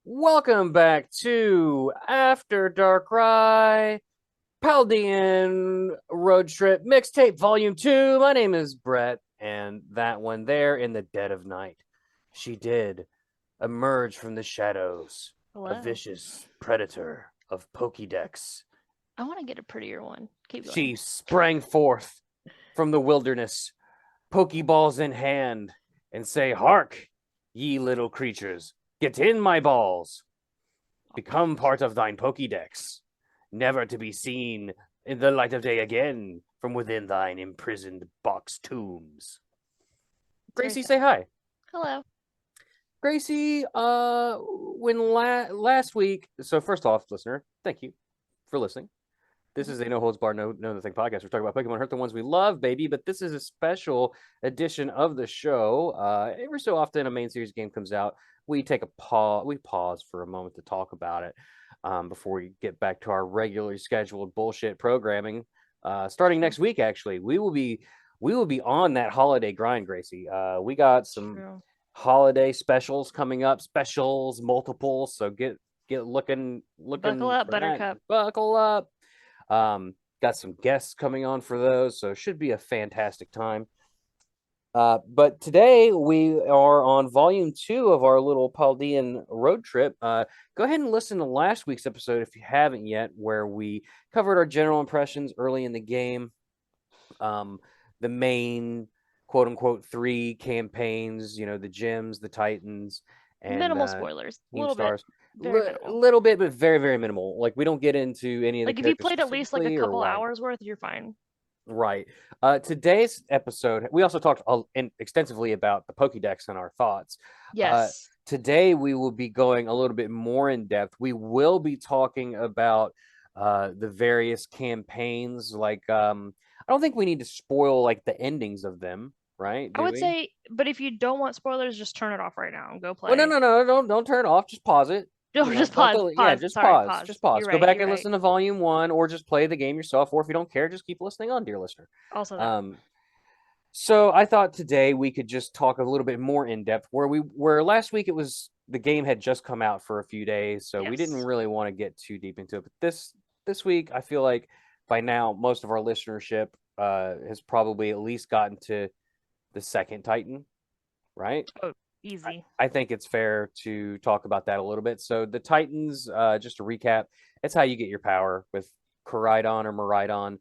Welcome back to After DARKRAI, Paldean Roadtrip Mixtape Volume 2. My name is Brett, and that one there in the dead of night. She did emerge from the shadows, a Hello. vicious predator of Pokédex. I want to get a prettier one. Keep going. She sprang forth from the wilderness, Pokeballs in hand, and say, "Hark, ye little creatures, get in my balls. Become part of thine Pokédex, never to be seen in the light of day again from within thine imprisoned box tombs." It's very Gracie, sad. say hi. Hello. Gracie, when last week, so first off, listener, thank you for listening. This Mhm. is a no holds barred, no nothing podcast. We're talking about Pokemon Hurt the ones we love, baby. But this is a special edition of the show. Every so often, a main series game comes out. We take a pause. We pause for a moment to talk about it before we get back to our regularly scheduled bullshit programming. Starting True. next week, actually, we will be on that holiday grind, Gracie. We got some True. holiday specials coming up, specials multiples. So get Buckle looking up, for that. Buttercup. Buckle up. Got some guests coming on for those, so it should be a fantastic time. But today we are on volume 2 of our little Paldean road trip. Go ahead and listen to last week's episode if you haven't yet, where we covered our general impressions early in the game. Um, the main quote unquote three campaigns, the gyms, the Titans, and Minimal spoilers. A Team little bit. Stars. Very minimal. Little bit, but very, very minimal. Like, we don't get into any of the Like if you characters played at least like a specifically or couple why. hours worth, you're fine. Right. Today's episode, we also talked extensively about the Pokédex and our thoughts. Uh, Yes. Today, we will be going a little bit more in depth. We will be talking about the various campaigns. Like, I don't think we need to spoil like the endings of them, right? I Do would we? say, but if you don't want spoilers, just turn it off right now and go Well, no, play. no, no, don't turn it off. Just pause it. No, just Don't pause. delete. Yeah, Pause. just Sorry, pause. pause. Just pause. You're Go right. back You're and right. listen to volume 1, or just play the game yourself. Or if you don't care, just keep listening on, dear listener. Also that. Um, So I thought today we could just talk a little bit more in depth where last week it was the game had just come out for a few days, so we didn't Yes. really want to get too deep into it. But this week I feel like by now most of our listenership has probably at least gotten to the second Titan, right? Oh, I, easy. I think it's fair to talk about that a little bit. So the Titans, just to recap, it's how you get your power with Koraidon or Miraidon.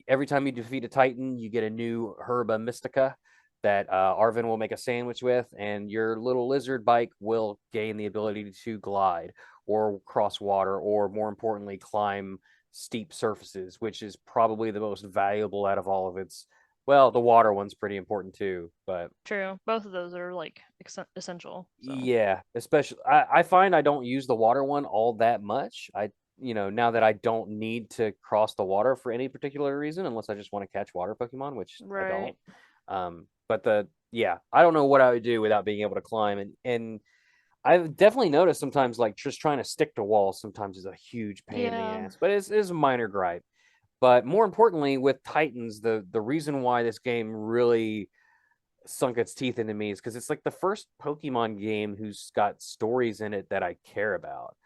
Every time you defeat a Titan, you get a new Herba Mystica that Arvin will make a sandwich with, and your little lizard bike will gain the ability to glide or cross water, or more importantly, climb steep surfaces, which is probably the most valuable out of all of its. Well, the water one's pretty important too, but True. Both of those are like essential. So yeah, especially I find I don't use the water one all that much. Now that I don't need to cross the water for any particular reason, unless I just want to catch water Pokemon, which I right. don't. But I don't know what I would do without being able to climb, and I've definitely noticed sometimes like just trying to stick to walls sometimes is a huge pain in the Yeah. ass, but it's a minor gripe. But more importantly, with Titans, the reason why this game really sunk its teeth into me is because it's like the first Pokemon game who's got stories in it that I care about.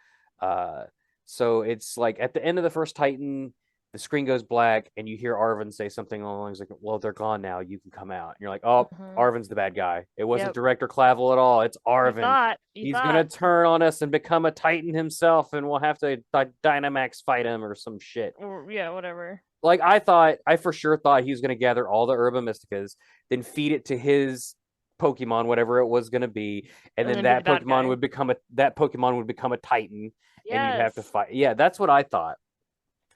Uh, so it's like at the end of the first Titan, the screen goes black, and you hear Arvin say something along the lines like, "Well, they're gone now. You can come out." And you're like, "Oh, Hmm. Arvin's the bad guy. It wasn't Yep. Director Clavel at all. It's You Arvin. thought. You He's gonna thought. turn on us and become a Titan himself, and we'll have to Dynamax fight him or some shit." Or yeah, whatever. Like I for sure thought he was going to gather all the Herba Mysticas, then feed it to his Pokemon, whatever it was going to be, and And then then be the bad guy. that Pokemon would become a Titan, and you'd have to Yes. fight. Yeah, that's what I thought.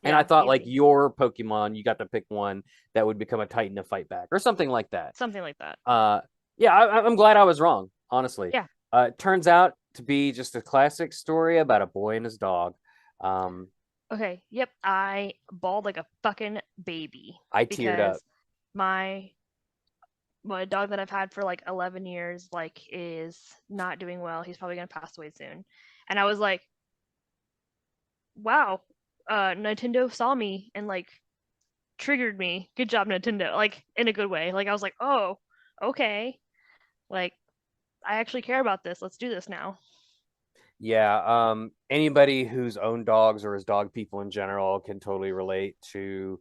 And I Yeah, thought like easy. your Pokemon, you got to pick one that would become a Titan to fight back, or something like that. Something like that. Uh, yeah, I'm glad I was wrong, honestly. Yeah. It turns out to be just a classic story about a boy and his dog. Um, Okay. Yep. I bawled like a fucking baby I teared up. because my my dog that I've had for like 11 years like is not doing well. He's probably gonna pass away soon. And I was like, wow, Nintendo saw me and like triggered me. Good job, Nintendo. Like in a good way. Like I was like, oh, okay. Like I actually care about this. Let's do this now. Yeah, anybody who's owned dogs or is dog people in general can totally relate to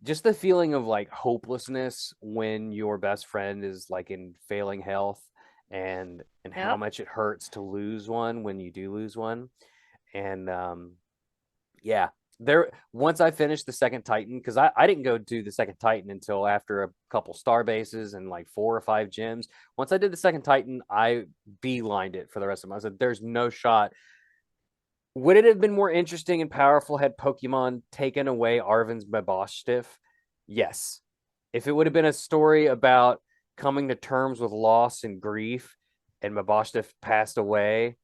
just the feeling of like hopelessness when your best friend is like in failing health and how Yep. much it hurts to lose one when you do lose one. And yeah, there once I finished the second Titan, because I didn't go do the second Titan until after a couple star bases and like 4 or 5 gyms. Once I did the second Titan, I beelined it for the rest of them. I said, there's no shot. Would it have been more interesting and powerful had Pokemon taken away Arven's Mabosstiff? Yes. If it would have been a story about coming to terms with loss and grief and Mabosstiff passed away,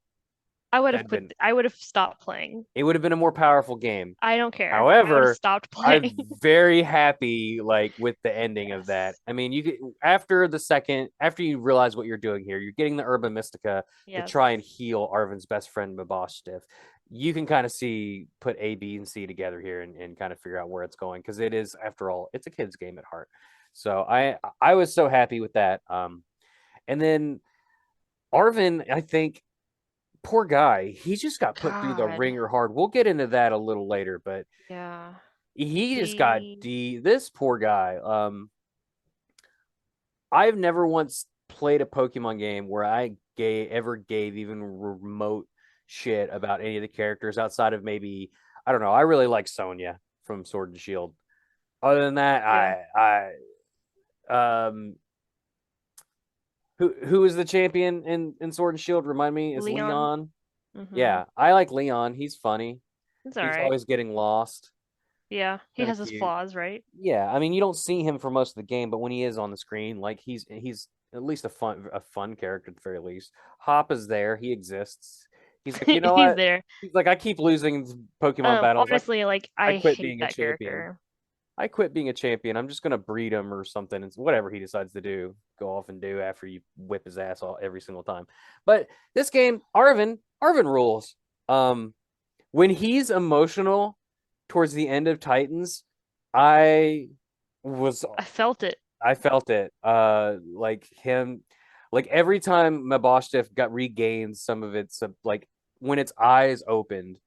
I would have that'd quit. been I would have stopped playing. it would have been a more powerful game. I don't care. I would have However, stopped I'm playing. very happy like with the ending of that. Yes. I mean, you get after you realize what you're doing here, you're getting the Urban Mystica to Yes. try and heal Arven's best friend Mabosstiff. You can kind of see put A, B, and C together here and kind of figure out where it's going because it is, after all, it's a kid's game at heart. So I was so happy with that. And then Arven, I think, poor guy, he just got put through the God. ringer hard. We'll get into that a little later, but Yeah. he just got He. this poor guy. I've never once played a Pokemon game where ever gave even remote shit about any of the characters outside of maybe, I don't know. I really like Sonya from Sword and Shield. Other than that, Yeah. I who is the champion in Sword and Shield? Remind me, is Leon. Leon? Mm-hmm. Yeah, I like Leon. He's funny. It's all He's right. always getting lost. Yeah. He Kind of has his cute. flaws, right? Yeah, I mean, you don't see him for most of the game, but when he is on the screen, like he's at least a fun character at the very least. Hop is there, he exists. He's like, you know He's what? there. He's like, I keep losing Pokemon battles. Honestly, like I I quit hate being a that champion. character. I quit being a champion. I'm just gonna breed him or something. And whatever he decides to do, go off and do after you whip his ass all every single time. But this game, Arven rules. Um, when he's emotional towards the end of Titans, I was I felt it. I felt it. Like him, like every time Mabosstiff got regained some of its like when its eyes opened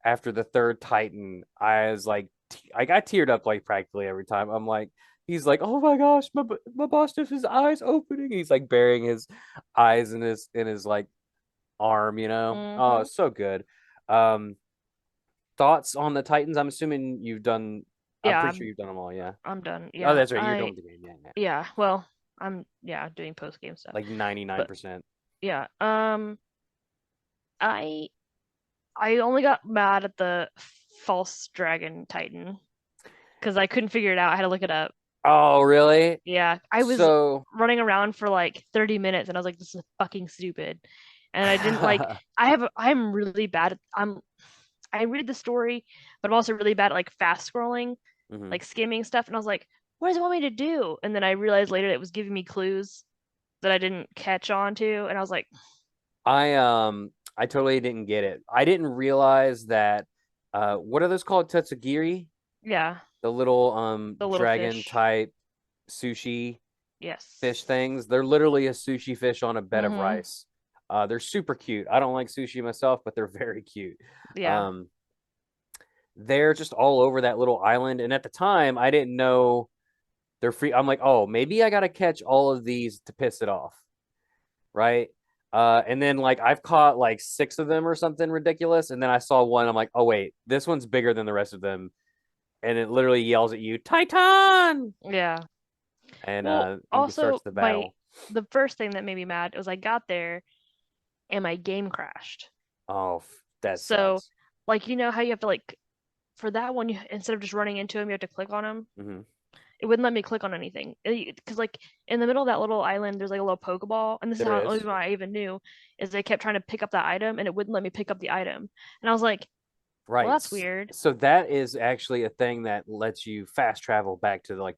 after the third Titan, I was like, I got teared up like practically every time. I'm like, he's like, oh my gosh, Mabosstiff, his eyes opening. He's like burying his eyes in his like arm, you know. Oh, Mm-hmm. it's so good. Um, thoughts on the Titans? I'm assuming you've done. I'm Yeah, pretty sure I'm you've done them all. Yeah. I'm done. Oh, Yeah. that's right. You're done with the game. Yeah, yeah. Yeah. Well, I'm doing post game stuff. Like 99%. But yeah. I I only got mad at the false dragon titan because I couldn't figure it out. I had to look it up. Oh, really? Yeah, I was So, running around for like 30 minutes and I was like, this is fucking stupid. And I didn't like I'm really bad at I read the story, but I'm also really bad at like fast scrolling, Mhm. like skimming stuff. And I was like, what does it want me to do? And then I realized later it was giving me clues that I didn't catch on to. And I was like, I totally didn't get it. I didn't realize that what are those called? Tatsugiri? yeah, The little the little dragon fish. type sushi fish Yes. things. They're literally a sushi fish on a bed of Mm-hmm. rice. They're super cute. I don't like sushi myself, but they're very cute. Yeah. Um, they're just all over that little island, and at the time, I didn't know they're free. I'm like, oh, maybe I gotta catch all of these to piss it off, right? And then like I've caught like 6 of them or something ridiculous, and then I saw one. I'm like, oh wait, this one's bigger than the rest of them, and it literally yells at you, Titan, Yeah. and Well, starts also the my battle. the first thing that made me mad was I got there and my game crashed. Oh, that So, sucks. like you know how you have to like for that one you instead of just running into him you have to click on him. Hmm. It wouldn't let me click on anything because like in the middle of that little island there's like a little pokeball and this is There how the only is. reason why I even knew is they kept trying to pick up that item and it wouldn't let me pick up the item and I was like, well, Right. that's weird. So that is actually a thing that lets you fast travel back to like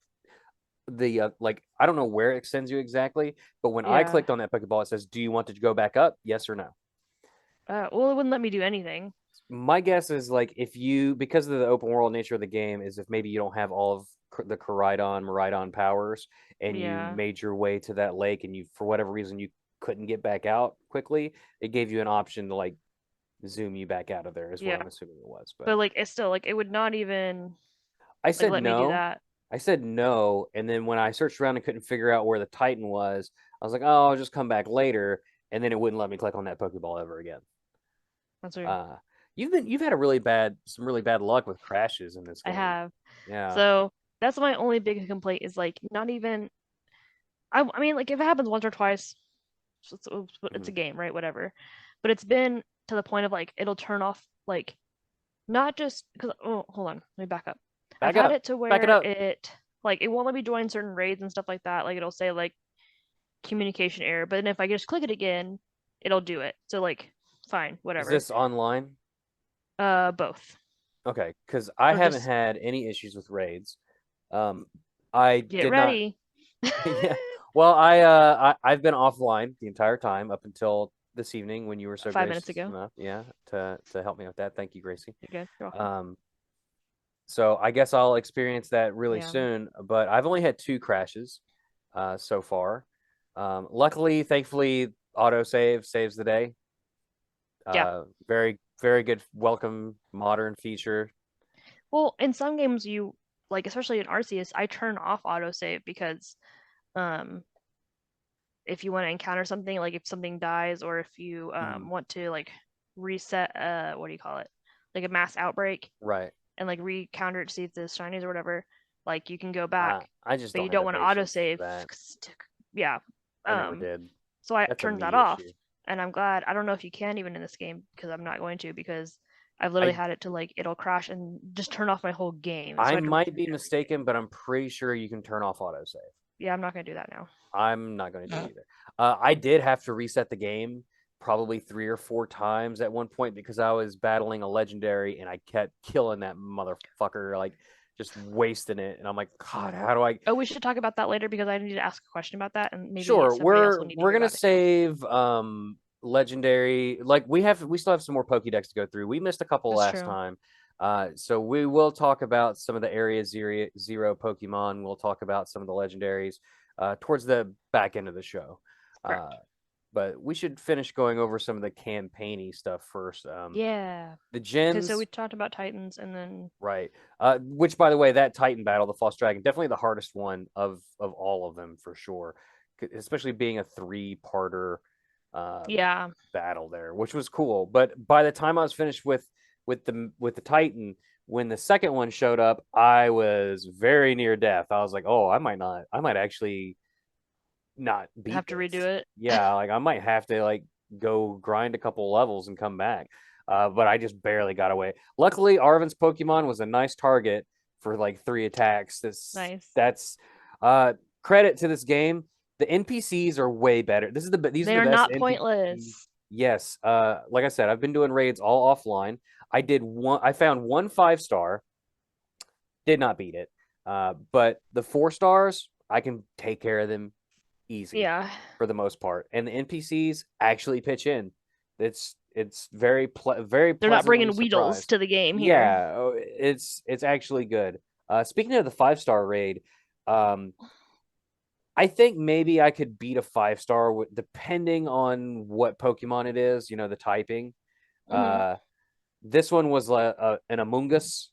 the like I don't know where it sends you exactly, but when I Yeah. clicked on that Pokeball, it says, "Do you want to go back up? Yes or no?" Well, it wouldn't let me do anything. My guess is like if you because of the open world nature of the game is if maybe you don't have all of the Koraidon, Miraidon powers, and you Yeah. made your way to that lake and you for whatever reason you couldn't get back out quickly, it gave you an option to like zoom you back out of there, is what Yeah. I'm assuming it was. But But like it's still like it would not even I like said let me do no. that. I said no, and then when I searched around and couldn't figure out where the Titan was, I was like, oh, I'll just come back later, and then it wouldn't let me click on that Pokeball ever again. That's weird. Uh, you've had some really bad luck with crashes in this I game. have. Yeah. So that's my only big complaint is like not even I mean like if it happens once or twice, it's a Mhm. game, right? Whatever. But it's been to the point of like it'll turn off like not just because oh hold on, let me back up. I've Back had up. it to Back it where up. it won't let me join certain raids and stuff like that. Like it'll say like communication error, but then if I just click it again, it'll do it. So like fine, Is whatever. this online? Both. Okay, because I It'll haven't just had any issues with raids. I get did not. ready. Yeah. Well, I've been offline the entire time up until this evening when you were so 5 minutes gracious ago. enough, yeah, to help me with that. Thank you, Gracie. You're good. You're welcome. Um, so I guess I'll experience that really Yeah. soon. But I've only had 2 crashes, so far. Luckily, thankfully, autosave saves the day. Yeah. Very, very good, welcome modern feature. Well, in some games you like, especially in Arceus, I turn off autosave because um if you want to encounter something, like if something dies or if you Mhm. want to like reset what do you call it? Like a mass outbreak Right. and like re-counter it to see if there's shinies or whatever, like you can go back, I just but don't you have don't the want to patience for autosave. that. Yeah. I never Um, did. so I That's a turned that me off, issue. and I'm glad. I don't know if you can even in this game because I'm not going to because I've literally I had it to like it'll crash and just turn off my whole game, so I I had to might be restart everything. mistaken, but I'm pretty sure you can turn off autosave. Yeah, I'm not gonna do that now. I'm not going to do it either. I did have to reset the game probably 3 or 4 times at one point because I was battling a legendary and I kept killing that motherfucker, like just wasting it. And I'm like, God, how do I? Oh, we should talk about that later because I need to ask a question about that, and maybe Sure, somebody else will need to we're hear gonna about it too. save legendary. Like we still have some more Pokédex to go through. We missed a couple That's last true. time. So we will talk about some of the Area Zero Pokemon. We'll talk about some of the legendaries towards the back end of the show. Uh, Correct. but we should finish going over some of the campaigny stuff first. Yeah. The Okay, so we gens, talked about Titans, and then right? Which, by the way, that Titan battle, the False Dragon, definitely the hardest one of all of them for sure. Especially being a 3-parter uh, yeah, battle there, which was cool. But by the time I was finished with the Titan, when the second one showed up, I was very near death. I was like, oh, I might actually not beat have to redo this. it. Yeah, like I might have to like go grind a couple levels and come back. But I just barely got away. Luckily, Arven's Pokemon was a nice target for like 3 attacks. Nice. That's uh credit to this game. The NPCs are way better. These are They the are best not NPCs. pointless. Yes. Like I said, I've been doing raids all offline. I found one 5-star, did not beat it. But the 4 stars, I can take care of them easy Yeah. for the most part, and the NPCs actually pitch in. It's very They're not pleasantly bringing Weedles surprised. to the game here. Yeah, it's actually good. Speaking of the 5-star raid, um, I think maybe I could beat a 5-star depending on what Pokemon it is. You know, the typing. Hmm. Uh, this one was an Amoonguss,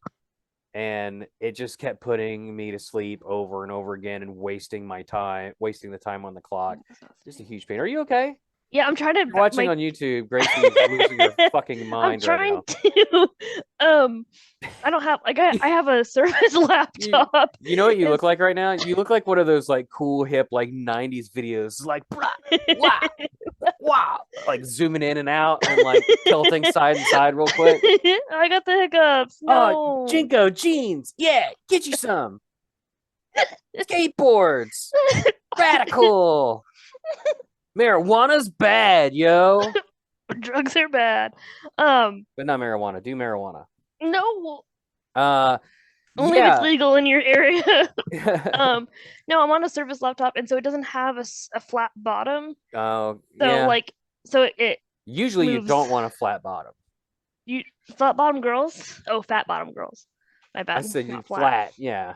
and it just kept putting me to sleep over and over again and wasting the time on the clock. Just a huge pain. Are you okay? Yeah, I'm trying You're to watching my on YouTube. Gracie's losing her fucking I'm mind right trying now. to I don't have like I have a service You laptop. you know what you look It's like right now? You look like one of those like cool hip like 90s videos. Like wow, wow, like zooming in and out and like tilting side and side real quick. I got the hiccups. Oh, No. Jinko jeans. Yeah, get you some. Skateboards. Radical. Marijuana's bad, yo. Drugs are bad. But not marijuana. Do marijuana. No, Uh, only if it's yeah. legal in your area. No, I'm on a service laptop, and so it doesn't have a flat bottom. Oh, So yeah. like, so it Usually you moves. don't want a flat bottom. You flat bottom girls. Oh, fat bottom girls. My I bad. said you Not flat. flat. Yeah.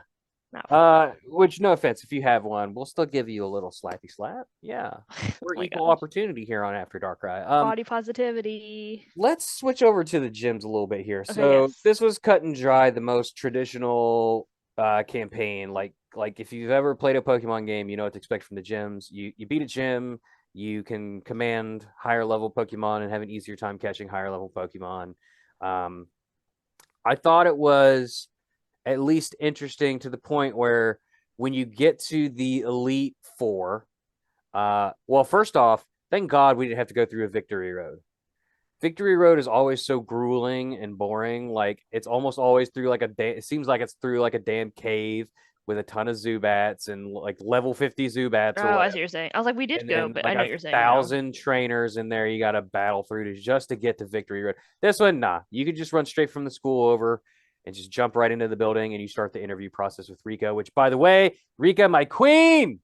not for me. Which no offense, if you have one, we'll still give you a little slappy slap. Yeah, Oh we're my equal gosh. opportunity here on After Darkrai. Body positivity. Let's switch over to the gyms a little bit here. Okay, So yes. this was cut and dry, the most traditional campaign. Like if you've ever played a Pokemon game, you know what to expect from the gyms. You beat a gym, you can command higher level Pokemon and have an easier time catching higher level Pokemon. Um, I thought it was at least interesting to the point where when you get to the Elite Four, well, first off, thank God we didn't have to go through a victory road. Victory Road is always so grueling and boring. Like it's almost always through like it seems like it's through like a damn cave with a ton of Zubats and like level 50 Zubats or Oh, I see whatever. what you're saying. I was like, we did And go, then but I like know what a you're saying now. thousand trainers in there you got to battle through to just to get to Victory Road. This one, nah, you could just run straight from the school over and just jump right into the building and you start the interview process with Rika, which by the way, Rika, my queen.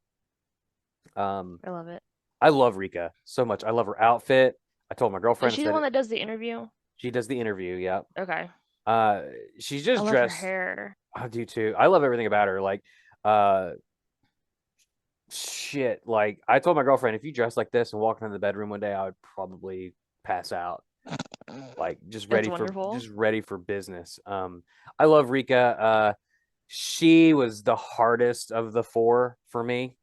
Um, I love it. I love Rika so much. I love her outfit. I told my Is girlfriend, I she the one said that does the interview? she does the interview. Yeah. Okay. Uh, she's I just love her dressed. hair. I do too. I love everything about her. Like, uh, shit. Like, I told my girlfriend, if you dress like this and walk into the bedroom one day, I would probably pass out. Like, It's wonderful. just ready for business. I love Rika. She was the hardest of the four for me.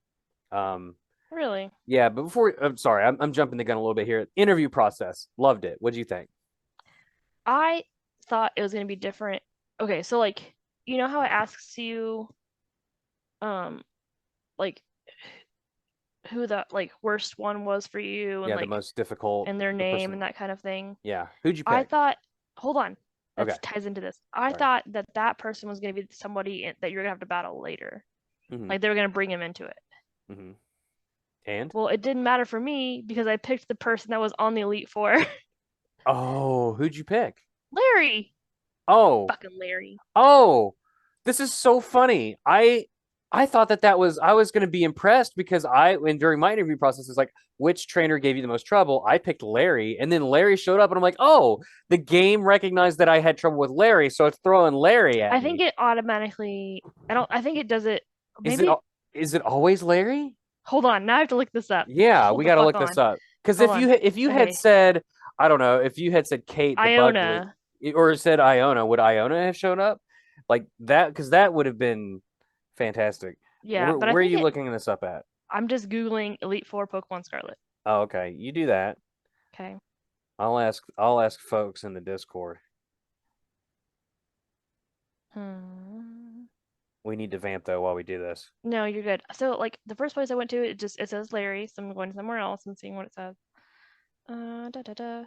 Um, Really. yeah, but before, I'm sorry, I'm jumping the gun a little bit here. Interview process, loved it. What do you think? I thought it was gonna be different. Okay, so like, you know how it asks you, um, like who the like worst one was for you and Yeah, the like most difficult, and their the name person. and that kind of thing. Yeah, who'd you I pick? thought, hold on, Okay, that ties into this. I sorry. thought that that person was gonna be somebody that you're gonna have to battle later. Mm-hmm. Like they were gonna bring him into it. Mm-hmm. And Well, it didn't matter for me because I picked the person that was on the Elite Four. oh, who'd you pick? Larry. Oh, Fucking Larry. oh, this is so funny. I thought that was I was going to be impressed because when during my interview process is like which trainer gave you the most trouble? I picked Larry, and then Larry showed up, and I'm like, oh, the game recognized that I had trouble with Larry, so it's throwing Larry at I think me. it automatically I think it does it Is it maybe is it always Larry? hold on, now I have to look this up. Yeah, Hold we the got to fuck look this on. up because Hold on. if you had Okay. said I don't know if you had said Kate the Bug Iona. or said Iona, would Iona have shown up like that? Because that would have been fantastic. Yeah, but I Where are think you it looking this up at? I'm just Googling Elite Four Pokemon Scarlet. Oh, okay, you do that. Okay. I'll ask folks in the Discord. Hmm. We need to vamp though while we do this. No, you're good. So like the first place I went to, it says Larry, so I'm going somewhere else and seeing what it says. Da da da.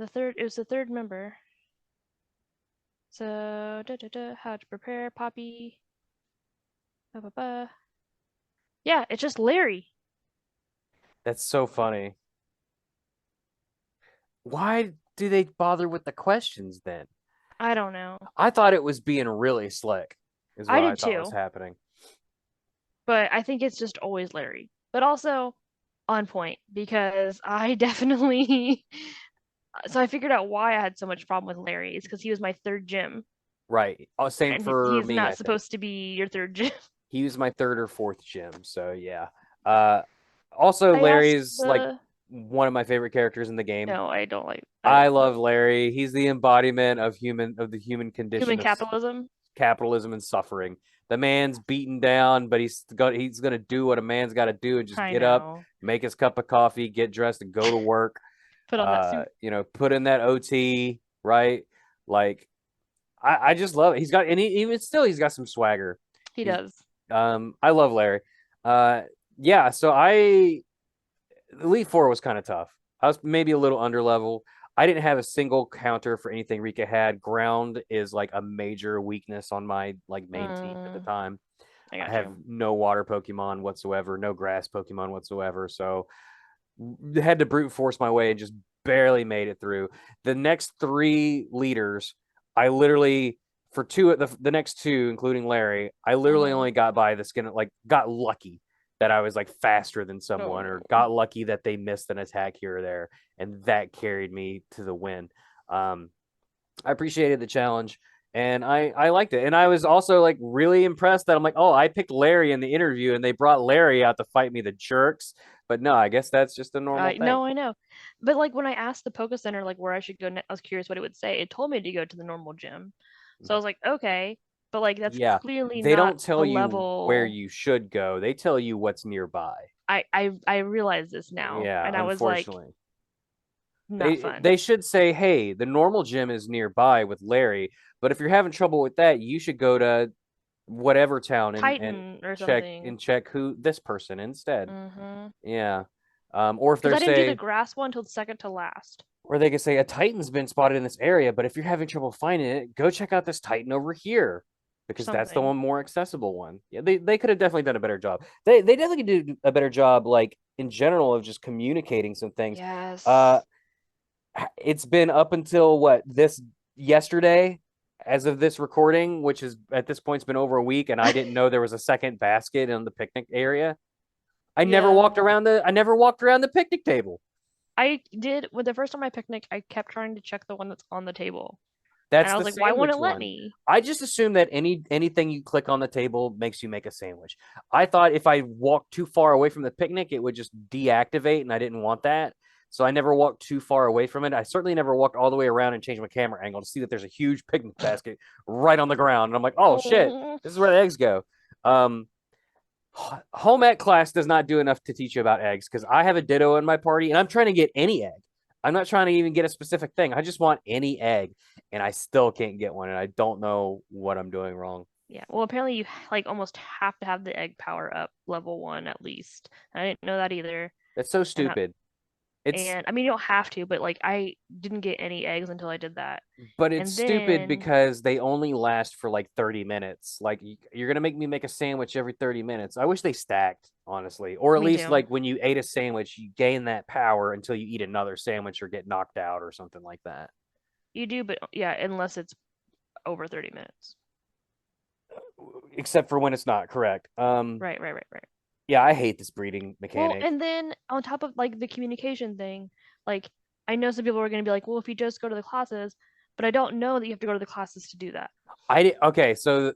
It was the third member. So da da da. How to prepare Poppy. Ba ba ba. Yeah, it's just Larry. That's so funny. Why do they bother with the questions then? I don't know. I thought it was being really slick, is I what I did thought was too, happening. but I think it's just always Larry. But also on point because I definitely so I figured out why I had so much problem with Larry. It's because he was my third gym, Right. Oh, same and for he's me, I not think. supposed to be your third gym. He was my third or fourth gym, so yeah. Uh, also, I asked Larry's like the one of my favorite characters in the game. no, I don't like. I I don't love like Larry. He's the embodiment of the human human condition of capitalism. capitalism and suffering. The man's beaten down, but he's gonna do what a man's got to do and just I get up, know. make his cup of coffee, get dressed, and go to work. Put on that suit. You know, put in that OT, right? Like I just love it. He's got and even still he's got some swagger. He He's does. I love Larry. Uh yeah, so I Elite Four was kind of tough. I was maybe a little under level. I didn't have a single counter for anything Rika had. Ground is like a major weakness on my like main team at the Mm, time. I I got have you. no water Pokemon whatsoever, no grass Pokemon whatsoever. So had to brute force my way and just barely made it through. The next three leaders, I literally for the next two, including Larry, I literally Mm-hmm. only got by the skin like got lucky that I was like faster than someone or Oh, got lucky that they missed an attack here or there, and that carried me to the win. I appreciated the challenge. and I liked it. And I was also like really impressed that I'm like, oh, I picked Larry in the interview, and they brought Larry out to fight me, the jerks. But no, I guess that's just a normal thing. No, I know. But like when I asked the Poke Center like where I should go, I was curious what it would say. It told me to go to the normal gym. So I was like, okay, but like that's Yeah, clearly they not don't the tell you where level. you should go. They tell you what's nearby. I realize this now, Yeah, and I was like, unfortunately. not They fun. should say, "Hey, the normal gym is nearby with Larry, but if you're having trouble with that, you should go to whatever town and Titan or check something. and check who this person instead." Mm-hmm. Yeah. Or if Because they're I didn't do the say, grass one till second to last. or they could say a Titan's been spotted in this area, but if you're having trouble finding it, go check out this Titan over here because that's the Something. one more accessible one. Yeah, they could have definitely done a better job. They definitely do a better job, like in general, of just communicating some things. Uh, Yes. it's been up until what this yesterday, as of this recording, which is at this point it's been over a week, and I didn't know there was a second basket in the picnic area. Yeah. I never walked around the picnic table. I did with the first time I picnic, I kept trying to check the one that's on the table. And That's I was the like, why won't it sandwich let one. me? I just assume that anything you click on the table makes you make a sandwich. I thought if I walked too far away from the picnic, it would just deactivate, and I didn't want that. So I never walked too far away from it. I certainly never walked all the way around and changed my camera angle to see that there's a huge picnic basket right on the ground. And I'm like, oh shit, Oh, this is where the eggs go. Um, Home ec class does not do enough to teach you about eggs because I have a ditto in my party and I'm trying to get any egg. I'm not trying to even get a specific thing. I just want any egg and I still can't get one and I don't know what I'm doing wrong. yeah. Well, apparently you like almost have to have the egg power up level one at least. I didn't know that either. That's so And I, stupid. It's and I mean you don't have to, but like I didn't get any eggs until I did that. but it's And stupid then because they only last for like 30 minutes. Like you're going to make me make a sandwich every 30 minutes. I wish they stacked, honestly. Or at me least too. like when you ate a sandwich, you gain that power until you eat another sandwich or get knocked out or something like that. You do, but yeah, unless it's over 30 minutes. Except for when it's not correct. Right. Yeah, I hate this breeding Well, mechanic. and then on top of like the communication thing, like I know some people are going to be like, well, if you just go to the classes, but I don't know that you have to go to the classes to do that. Okay, so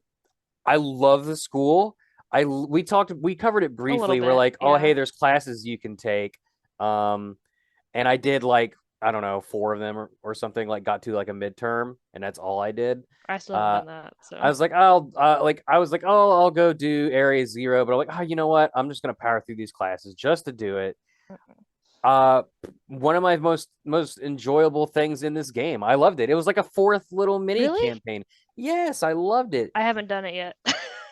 I love the school. We covered it A little briefly. We're bit, like, oh hey, yeah. there's classes you can take. Um, and I did like I don't know, four of them or something. Like got to like a midterm, and that's all I did. I still haven't Uh, done that, I so was like, I was like, oh, I'll go do area zero, but I'm like, oh, you know what? I'm just gonna power through these classes just to do it. Uh, one of my most enjoyable things in this game. I loved it. It was like a fourth little mini really? campaign. Yes, I loved it. I haven't done it yet.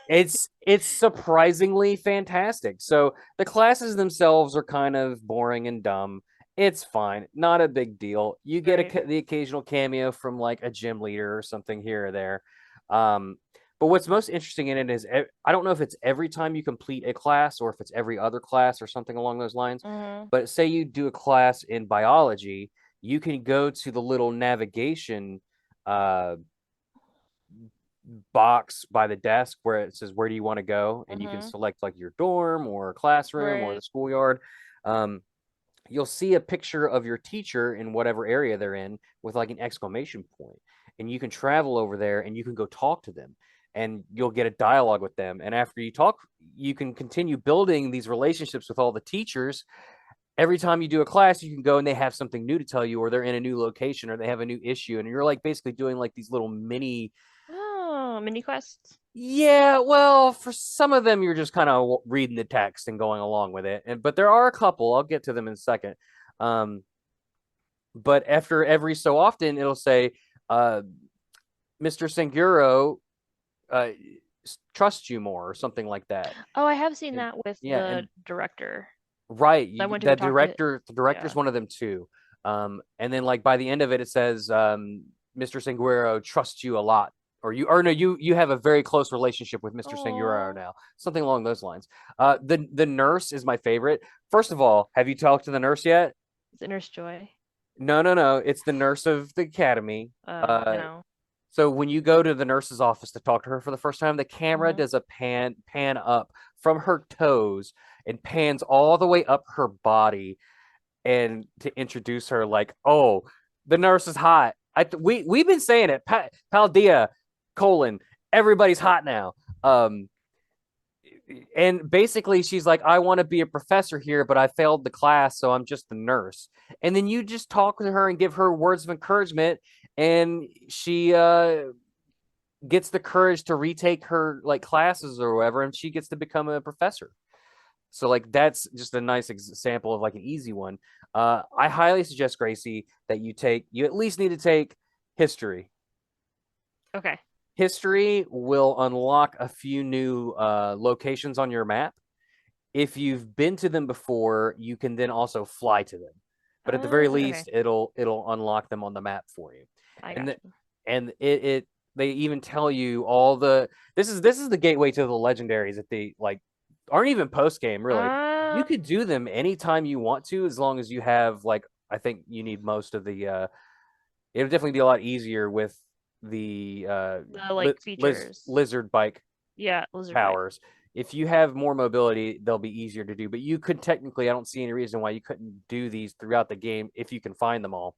It's surprisingly fantastic. So the classes themselves are kind of boring and dumb. It's fine, not a big deal. You get Right. the occasional cameo from like a gym leader or something here or there. Um, but what's most interesting in it is I don't know if it's every time you complete a class or if it's every other class or something along those lines. Hmm. But say you do a class in biology, you can go to the little navigation uh box by the desk where it says where do you want to go, and you can Hmm. select like your dorm or classroom or the Right. schoolyard. um, you'll see a picture of your teacher in whatever area they're in with like an exclamation point, and you can travel over there and you can go talk to them and you'll get a dialogue with them, and after you talk you can continue building these relationships with all the teachers. Every time you do a class you can go and they have something new to tell you, or they're in a new location, or they have a new issue, and you're like basically doing like these little mini. Oh, mini quests. Yeah, well, for some of them, you're just kind of reading the text and going along with it. But there are a couple. I'll get to them in a second. Um, but after every so often, it'll say, uh, "Mr. Singuro uh, trusts you more," or something like that. Oh, I have seen And that with yeah, the and director. right, I went to go talk to, the director's yeah. one of them too. And then like by the end of it, it says, "Mr. Singuro trusts you a lot." Or no, you have a very close relationship with Mr. Singuro Oh, now, something along those lines. The nurse is my favorite. First of all, have you talked to the nurse yet? it's Inner's Joy. No. It's the nurse of the academy. I Uh, know. so when you go to the nurse's office to talk to her for the first time, the camera Hmm. does a pan up from her toes and pans all the way up her body, and to introduce her like, oh, the nurse is hot. We've been saying it, Paldea. colon, everybody's hot now. And basically she's like, I want to be a professor here, but I failed the class, so I'm just the nurse. And then you just talk with her and give her words of encouragement, and she gets the courage to retake her like classes or whatever, and she gets to become a professor. So like that's just a nice example of like an easy one. I highly suggest, Gracie, that you at least need to take history. Okay. History will unlock a few new locations on your map. If you've been to them before, you can then also fly to them. But at the very Okay. least, it'll unlock them on the map for you. I And got the, you. and it they even tell you all the this is the gateway to the legendaries that they like aren't even post game really. You could do them anytime you want to, as long as you have like I think you need most of the it'll definitely be a lot easier with the like features. lizard bike Yeah, lizard bite. powers. If you have more mobility, they'll be easier to do. But you could technically, I don't see any reason why you couldn't do these throughout the game if you can find them all.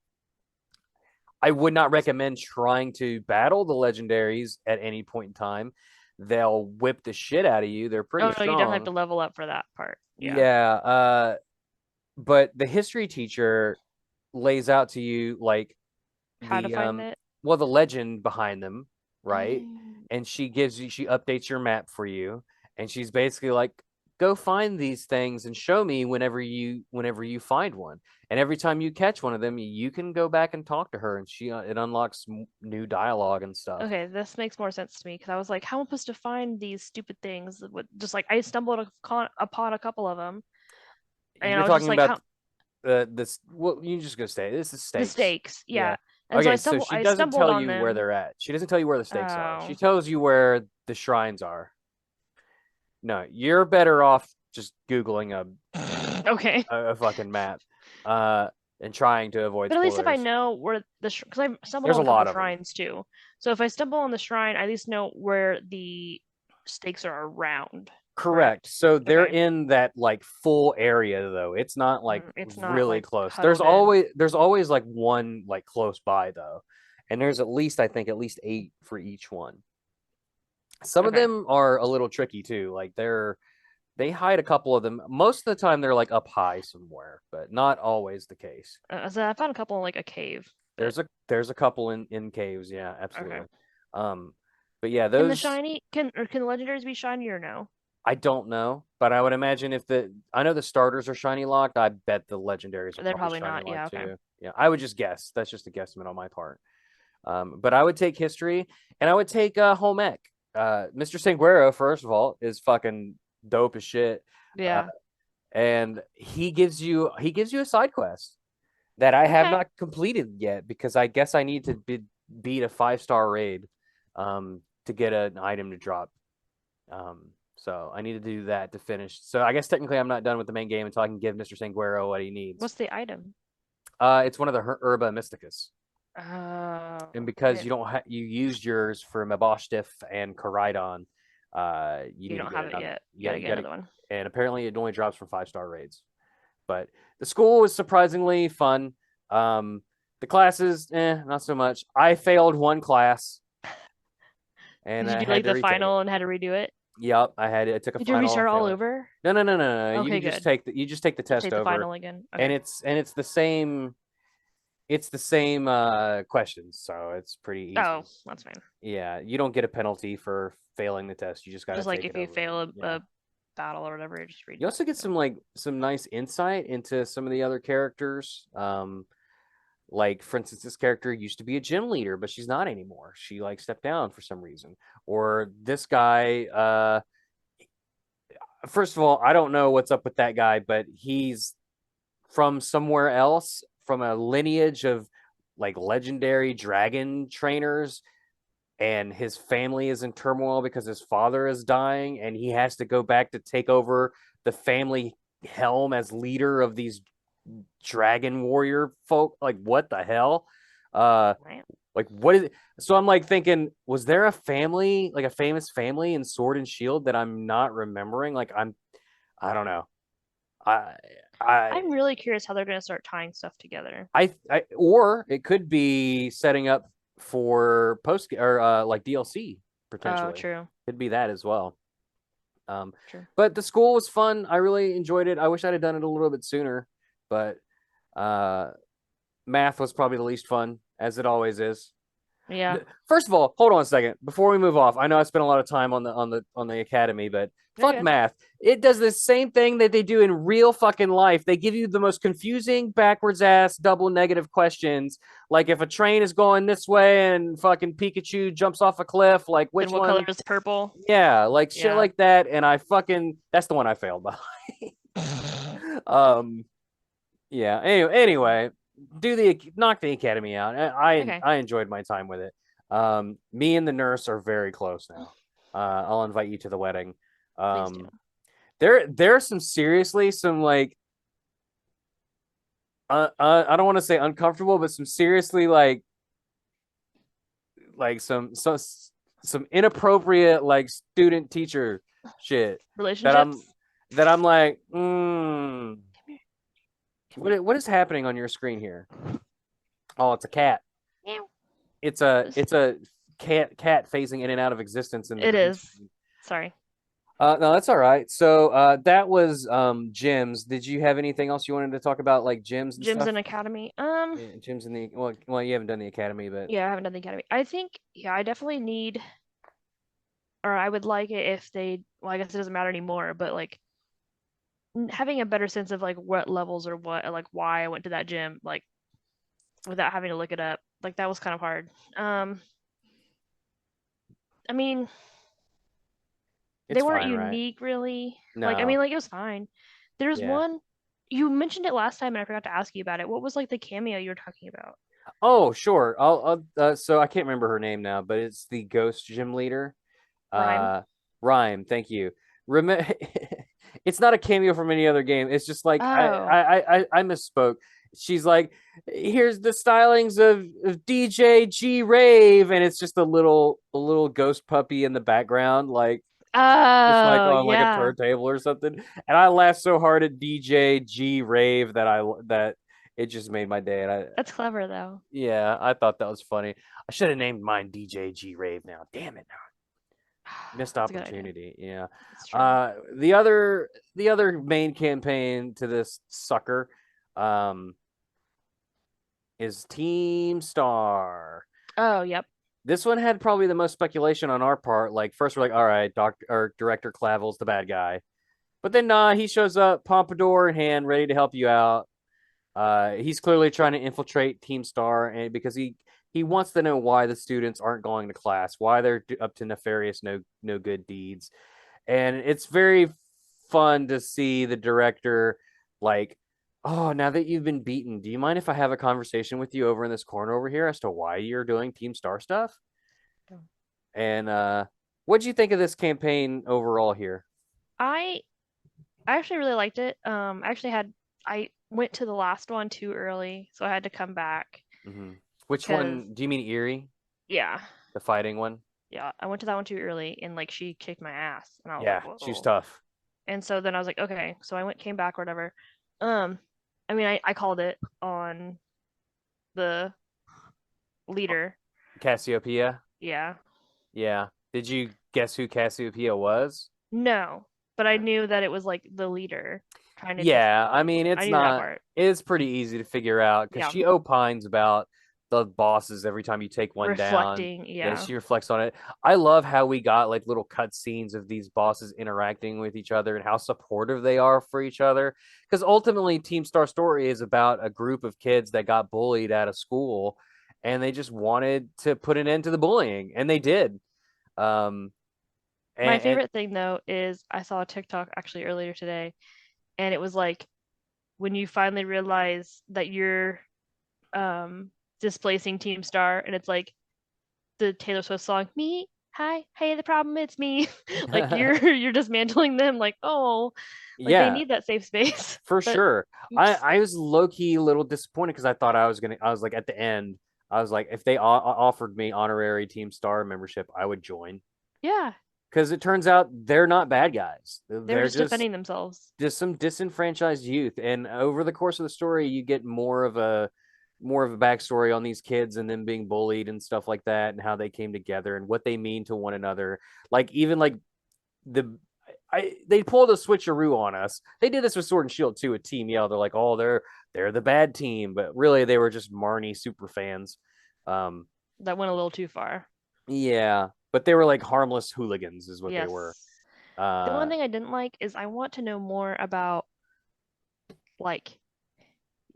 I would not recommend trying to battle the legendaries at any point in time. They'll whip the shit out of you. They're pretty Oh no, you definitely have strong. to level up for that part. Yeah. Yeah. But the history teacher lays out to you like How to the find it? well the legend behind them, right? Oh. And she updates your map for you, and she's basically like, go find these things and show me whenever you find one. And every time you catch one of them, you can go back and talk to her, and she it unlocks new dialogue and stuff. Okay, this makes more sense to me because I was like, how am I supposed to find these stupid things? Just like I stumbled upon a couple of them, and I You're was just talking like, about how this well you just go stay this is the stakes. stakes, Yeah. yeah. And so Okay, so she I doesn't stumbled tell on you where them. they're at. She doesn't tell you where the stakes are. She Oh, tells you where the shrines are. No, you're better off just Googling okay. a fucking map, uh, and trying to avoid But at least if I spoilers. know where because I stumbled There's on a a couple lot of them. shrines too. So if I stumble on the shrine, I at least know where the stakes are around. Correct. Correct. So they're Okay. in that like full area though. It's not like It's not really like close. huddled in. There's always like one like close by though. And there's at least I think at least 8 for each one. Some of Okay. them are a little tricky too. Like they hide a couple of them. Most of the time they're like up high somewhere, but not always the case. So I found a couple in like a cave, but There's a couple in caves, yeah, okay. absolutely. Um but yeah, Can the those shiny can the legendaries be shiny or no? I don't know, but I would imagine if I know the starters are shiny locked, I bet the legendaries are They're probably probably shiny not. Yeah, locked okay. too. Yeah, I would just guess. That's just a guesstimate on my part. But I would take history, and I would take home ec. Mr. Sanguero, first of all, is fucking dope as shit, uh, Yeah. and he gives you a side quest that I have Okay. not completed yet because I guess I need to beat a 5-star raid to get an item to drop. So I need to do that to finish. So I guess technically I'm not done with the main game until I can give Mr. Sanguero what he needs. What's the item? It's one of the Herba Mysticus. Oh, And I because didn't. you used yours for Mabosstiff and Koraidon, you You need to don't get have it another. yet. You Yeah, gotta you get got to. another one. And apparently it only drops for 5-star raids. But the school was surprisingly fun. The classes, not so much. I failed one class and Did you I do had like to the retake it. final and had to redo it? Yep, I took a Did you final and restart all failed it. over? No, no, no, no, no. You Okay, can just good. take the Just test take the over, final again. and Okay. it's the same. It's the same questions, so it's pretty Oh, easy. that's fine. Yeah, you don't get a penalty for failing the test. You just got to Just like take if it you over fail again. Yeah. a battle or whatever, you just read. You also get some nice insight into some of the other characters. Like for instance, this character used to be a gym leader, but she's not anymore. She like stepped down for some reason. Or this guy, first of all, I don't know what's up with that guy, but he's from somewhere else, from a lineage of like legendary dragon trainers, and his family is in turmoil because his father is dying, and he has to go back to take over the family helm as leader of these dragon warrior folk. Like, what the hell? Uh, Right. like, what is it? So I'm like thinking, was there a family, like a famous family in Sword and Shield that I'm not remembering? I don't know. I, I, I'm really curious how they're gonna start tying stuff together. or it could be setting up. for post or like DLC Oh, potentially. true. Could be that as well. True. But the school was fun. I really enjoyed it. I wish I'd have done it a little bit sooner, but uh, math was probably the least fun, as it always is. Yeah. First of all, hold on a second before we move off. I know I spent a lot of time on the academy, but You're fuck good. math. It does the same thing that they do in real fucking life. They give you the most confusing, backwards ass, double negative questions. Like if a train is going this way and fucking Pikachu jumps off a cliff, like Then which what color one? is purple? Yeah, like shit Yeah. like that. And I fucking that's the one I failed by. um, yeah. Anyway, do the knock the academy out. Okay. I enjoyed my time with it. Me and the nurse are very close now. I'll invite you to the wedding. Please do. There's some like I don't want to say uncomfortable, but some seriously like some inappropriate like student teacher shit that I'm Relationships? that I'm like, what is happening on your screen here? Oh, it's a cat. Meow. It's a cat phasing in and out of existence in the It green is. screen. Sorry. No, that's all right. So that was gyms. Did you have anything else you wanted to talk about, like gyms and Gyms stuff? and academy. Yeah, gyms in the well, you haven't done the academy, but Yeah, I haven't done the academy. I think, yeah, I definitely need, or I would like it if they, well, I guess it doesn't matter anymore, but like having a better sense of like what levels or what, or like why I went to that gym, like without having to look it up. Like that was kind of hard. I mean, they it's weren't fine, right? unique really. Like, I mean, No, like it was fine. There's yeah. one, you mentioned it last time and I forgot to ask you about it. What was like the cameo you were talking about? Oh, sure. So I can't remember her name now, but it's the ghost gym leader. Rhyme. Uh, Rhyme. Thank you. Rem- it's not a cameo from any other game. It's just like Oh. I misspoke. She's like, here's the stylings of DJ G Rave, and it's just a little ghost puppy in the background, like just like Oh, on like a yeah. turntable or something. And I laughed so hard at DJ G Rave that it just made my day. And That's clever though. yeah, I thought that was funny. I should have named mine DJ G Rave now. Damn it. Missed That's a good idea. opportunity. Yeah. It's true. The other main campaign to this sucker um is Team Star. Oh, yep. This one had probably the most speculation on our part. Like first we're like, all right, Doctor or Director Clavel's the bad guy. But then nah, he shows up, Pompadour in hand, ready to help you out. He's clearly trying to infiltrate Team Star, and because he wants to know why the students aren't going to class, why they're up to nefarious no good deeds, and it's very fun to see the director like, oh, now that you've been beaten, do you mind if I have a conversation with you over in this corner over here as to why you're doing Team Star stuff? And what do you think of this campaign overall here? I I actually really liked it. I went to the last one too early, so I had to come back Mm-hmm. Which because one do you mean, Erie, yeah, the fighting one? yeah, I went to that one too early and like she kicked my ass and I was like, Yeah, she's whoa. tough. And so then I was like, okay, so I came back or whatever. Um, I mean, I called it on the leader. Cassiopeia. Yeah. Yeah. Did you guess who Cassiopeia was? No, but I knew that it was like the leader trying to Yeah, I destabilize. mean I it's knew that not. part. It's pretty easy to figure out because Yeah. she opines about the bosses every time you take one down. Reflecting. Yeah, Yeah. she reflects on it. I love how we got like little cut scenes of these bosses interacting with each other and how supportive they are for each other. Because ultimately, Team Star Story is about a group of kids that got bullied out of school, and they just wanted to put an end to the bullying, and they did. Um, My and favorite thing though is I saw a TikTok actually earlier today, and it was like when you finally realize that you're displacing Team Star, and it's like the Taylor Swift song, "Me, hi, hey, the problem it's me." Like you're dismantling them. Like, oh, like they yeah, need that safe space. for But sure. I oops. I was low key a little disappointed because I thought I was like at the end. I was like, if they offered me honorary Team Star membership, I would join. Yeah, Because it turns out they're not bad guys. they were They're just defending themselves. just some disenfranchised youth. And over the course of the story, you get more of more of a backstory on these kids and them being bullied and stuff like that, and how they came together and what they mean to one another. Like even like the they pulled a switcheroo on us. They did this with Sword and Shield too, with Team Yell. They're like, oh, they're the bad team, but really they were just Marnie super fans. Um, That went a little too far. yeah, but they were like harmless hooligans, is what they were. Yes. The one Uh, thing I didn't like is I want to know more about like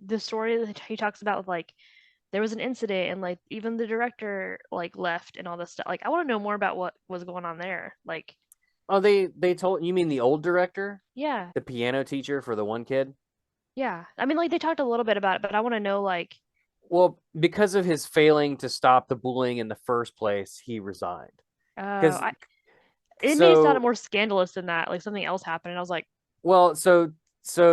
the story that he talks about with like there was an incident and like even the director like left and all this stuff. Like I want to know more about what was going on there. Like oh, they told you mean the old director, yeah, the piano teacher for the one kid? yeah. I mean like they talked a little bit about it, but I want to know like Well, because of his failing to stop the bullying in the first place, he resigned. Because I it made it sound so more scandalous than that. Like something else happened and I was like, well, so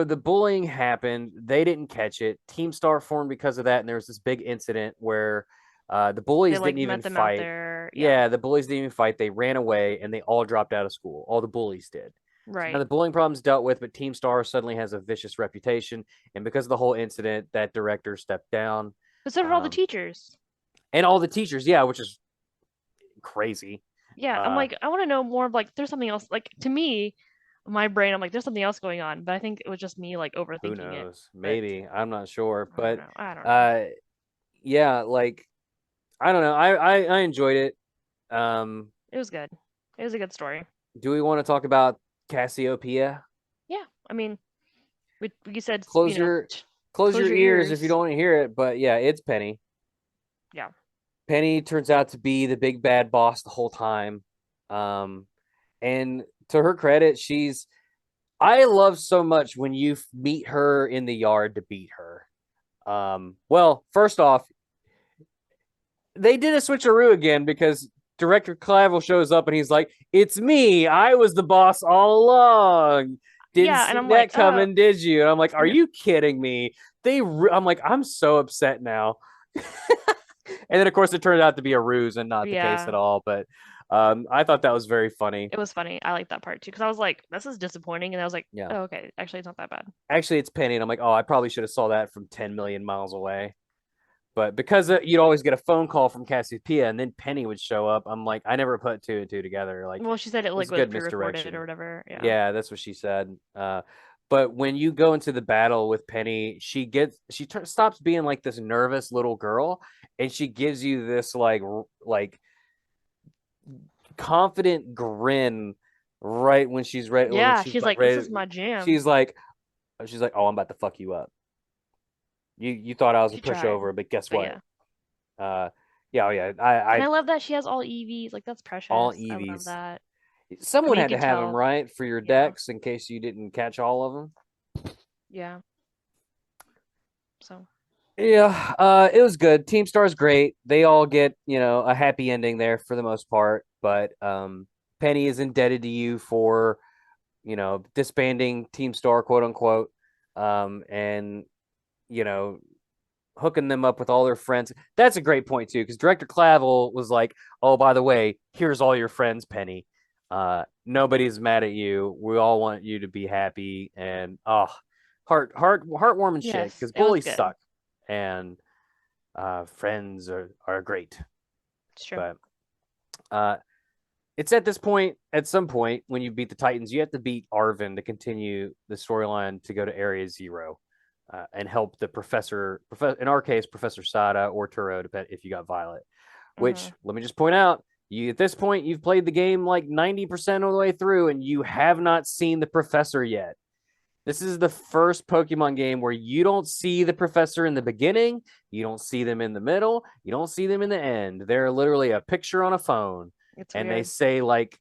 the bullying happened. They didn't catch it. Team Star formed because of that, and there was this big incident where the they bullies like didn't met even them out fight. there. Yeah. Yeah, the bullies didn't even fight. They ran away and they all dropped out of school. All the bullies did. So now Right. the bullying problem's dealt with, but Team Star suddenly has a vicious reputation. And because of the whole incident, that director stepped down. But so did all the Um, teachers. and all the teachers, yeah, which is crazy. Yeah, I'm Uh, like, I want to know more of like, there's something else. Like to me, my brain, I'm like, there's something else going on. But I think it was just me like who overthinking it. knows? But Maybe. I'm not sure. I don't But know. I don't know. uh, yeah, like I don't know. I enjoyed it. It was good. It was a good story. Do we want to talk about Cassiopeia? Yeah, I mean, we said, Close your close close your your ears if you ears. don't want to hear it. But yeah, it's Penny. Yeah, Penny turns out to be the big bad boss the whole time. Um, and to her credit, she's I love so much when you meet her in the yard to beat her. Well, first off, they did a switcheroo again because Director Clavel shows up and he's like, "It's me. I was the boss all along. Didn't yeah, and see I'm like, that coming, did you?" And I'm like, "Are and you kidding me?" I'm like, I'm so upset now. And then of course it turned out to be a ruse and not the case yeah, at all. But I thought that was very funny. it was funny. I like that part too because I was like, this is disappointing, and I was like, Yeah, oh, okay, actually, it's not that bad. actually, it's Penny, and I'm like, oh, I probably should have saw that from 10 million miles away. But because you'd always get a phone call from Cassiopeia and then Penny would show up, I'm like, I never put two and two together. Like, Well, she said it it was like was good pre-recorded or misdirection. whatever. Yeah, Yeah, that's what she said. But when you go into the battle with Penny, stops being like this nervous little girl, and she gives you this like confident grin right when she's ready. When yeah. she's She's like like, this ready, is my jam. she's like, oh, I'm about to fuck you up. You thought I was a She tried, pushover, but guess but what? yeah. Uh, yeah, oh yeah, I And I love that she has all EVs. Like that's all precious. I love EVs. that. I Someone mean, you had to can have them tell. right for your Yeah. decks in case you didn't catch all of them. Yeah. So, Yeah, it was good. Team Star's great. They all get, a happy ending there for the most part, but Penny is indebted to you for, disbanding Team Star, quote unquote, and you know, hooking them up with all their friends. That's a great point too, because Director Clavel was like, "Oh, by the way, here's all your friends, Penny. Nobody's mad at you. We all want you to be happy." And heartwarming shit. yes, Because it was bullies good. suck, and friends are great. It's true. But uh, it's at this point, at some point, when you beat the Titans, you have to beat Arvin to continue the storyline to go to Area Zero. And help the in our case, Professor Sada or Turo, if you got Violet. Mm-hmm. Which, let me just point out, you at this point you've played the game like 90% of the way through, and you have not seen the Professor yet. This is the first Pokemon game where you don't see the Professor in the beginning, you don't see them in the middle, you don't see them in the end. They're literally a picture on a phone, It's and they weird. say like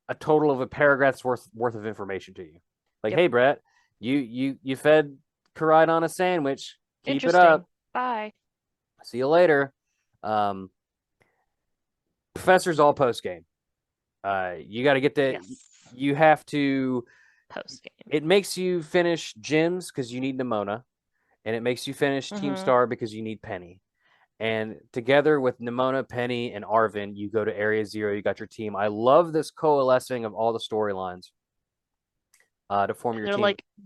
a total of a paragraph's worth of information to you. Like, Yep. hey, Brett, you fed Koraidon a sandwich. Keep it Interesting. up. Bye. See you later. Um, Professor's all post game. You got to get the. Yes. You have to. Post game. It makes you finish gyms because you need Nimona, and it makes you finish Team Mm-hmm. Star because you need Penny. And together with Nimona, Penny, and Arvin, you go to Area Zero. You got your team. I love this coalescing of all the storylines. to form your They're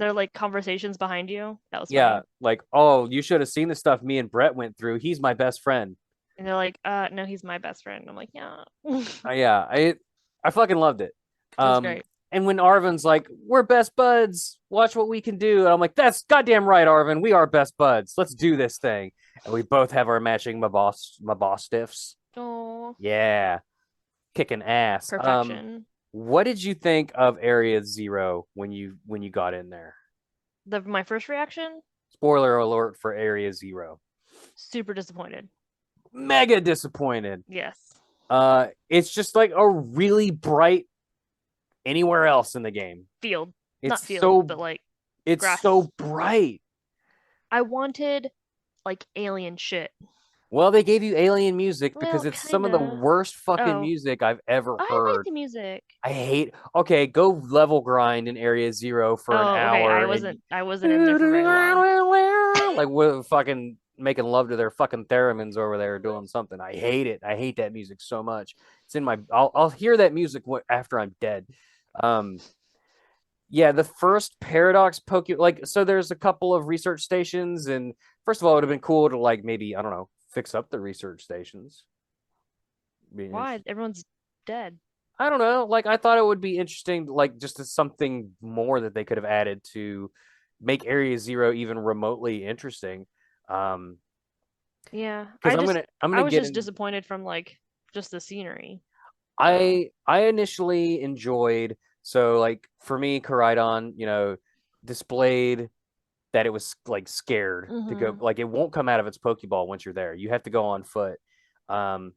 team. like conversations behind you. That was Yeah, funny. like, oh, you should have seen the stuff me and Brett went through. He's my best friend. And they're like, no, he's my best friend. I'm like, yeah. Yeah, I fucking loved it. It was Um, great. and when Arvin's like, "We're best buds. Watch what we can do," and I'm like, "That's goddamn right, Arvin. We are best buds. Let's do this thing." And we both have our matching my boss stiffs. Oh, Yeah, kicking ass. perfection. What did you think of Area Zero when you got in there? My first reaction, Spoiler alert for Area Zero. super disappointed. Mega disappointed. Yes. It's just like a really bright anywhere else in the game. Field. Not It's field, but like it's grass. so bright. I wanted like alien shit. Well, they gave you alien music because Well, it's some of the kinda. worst fucking Oh, music I've ever I like heard. the music. I hate. Okay, go level grind in Area Zero for an Oh, okay. hour I wasn't in there for very long. like we're fucking making love to their fucking theremins over there doing something. I hate it. I hate that music so much. It's in my. I'll hear that music after I'm dead. Um, yeah, the first Paradox Pokemon, like, so there's a couple of research stations, and first of all, it would have been cool to, like, maybe, I don't know, fix up the research stations. Why? Everyone's dead. I don't know. Like, I thought it would be interesting, like, just as something more that they could have added to make Area Zero even remotely interesting. Um, Yeah. because I'm I gonna was get just in. disappointed from like just the scenery. So, I initially enjoyed, so like for me, Koraidon, displayed that it was like scared to go, mhm. like it won't come out of its Pokeball once you're there. You have to go on foot. Um,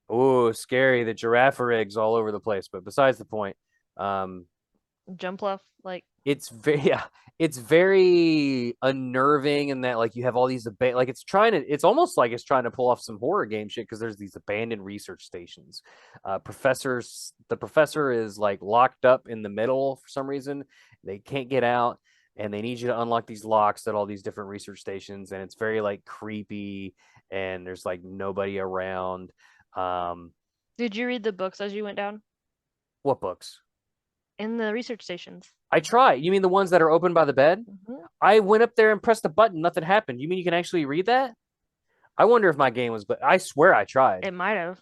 oh, scary. The giraffe eggs all over the place, but besides the point. Um, Jumpluff, like it's very yeah, it's very unnerving in that like you have all these like it's almost like it's trying to pull off some horror game shit because there's these abandoned research stations. The professor is like locked up in the middle for some reason. They can't get out, and they need you to unlock these locks at all these different research stations, and it's very like creepy, and there's like nobody around. um did you read the books as you went down what books? in the research stations? I try. You mean the ones that are open by the bed? Mhm. I went up there and pressed a button. Nothing happened. You mean you can actually read that? I wonder if my game was, but I swear I tried. It might have.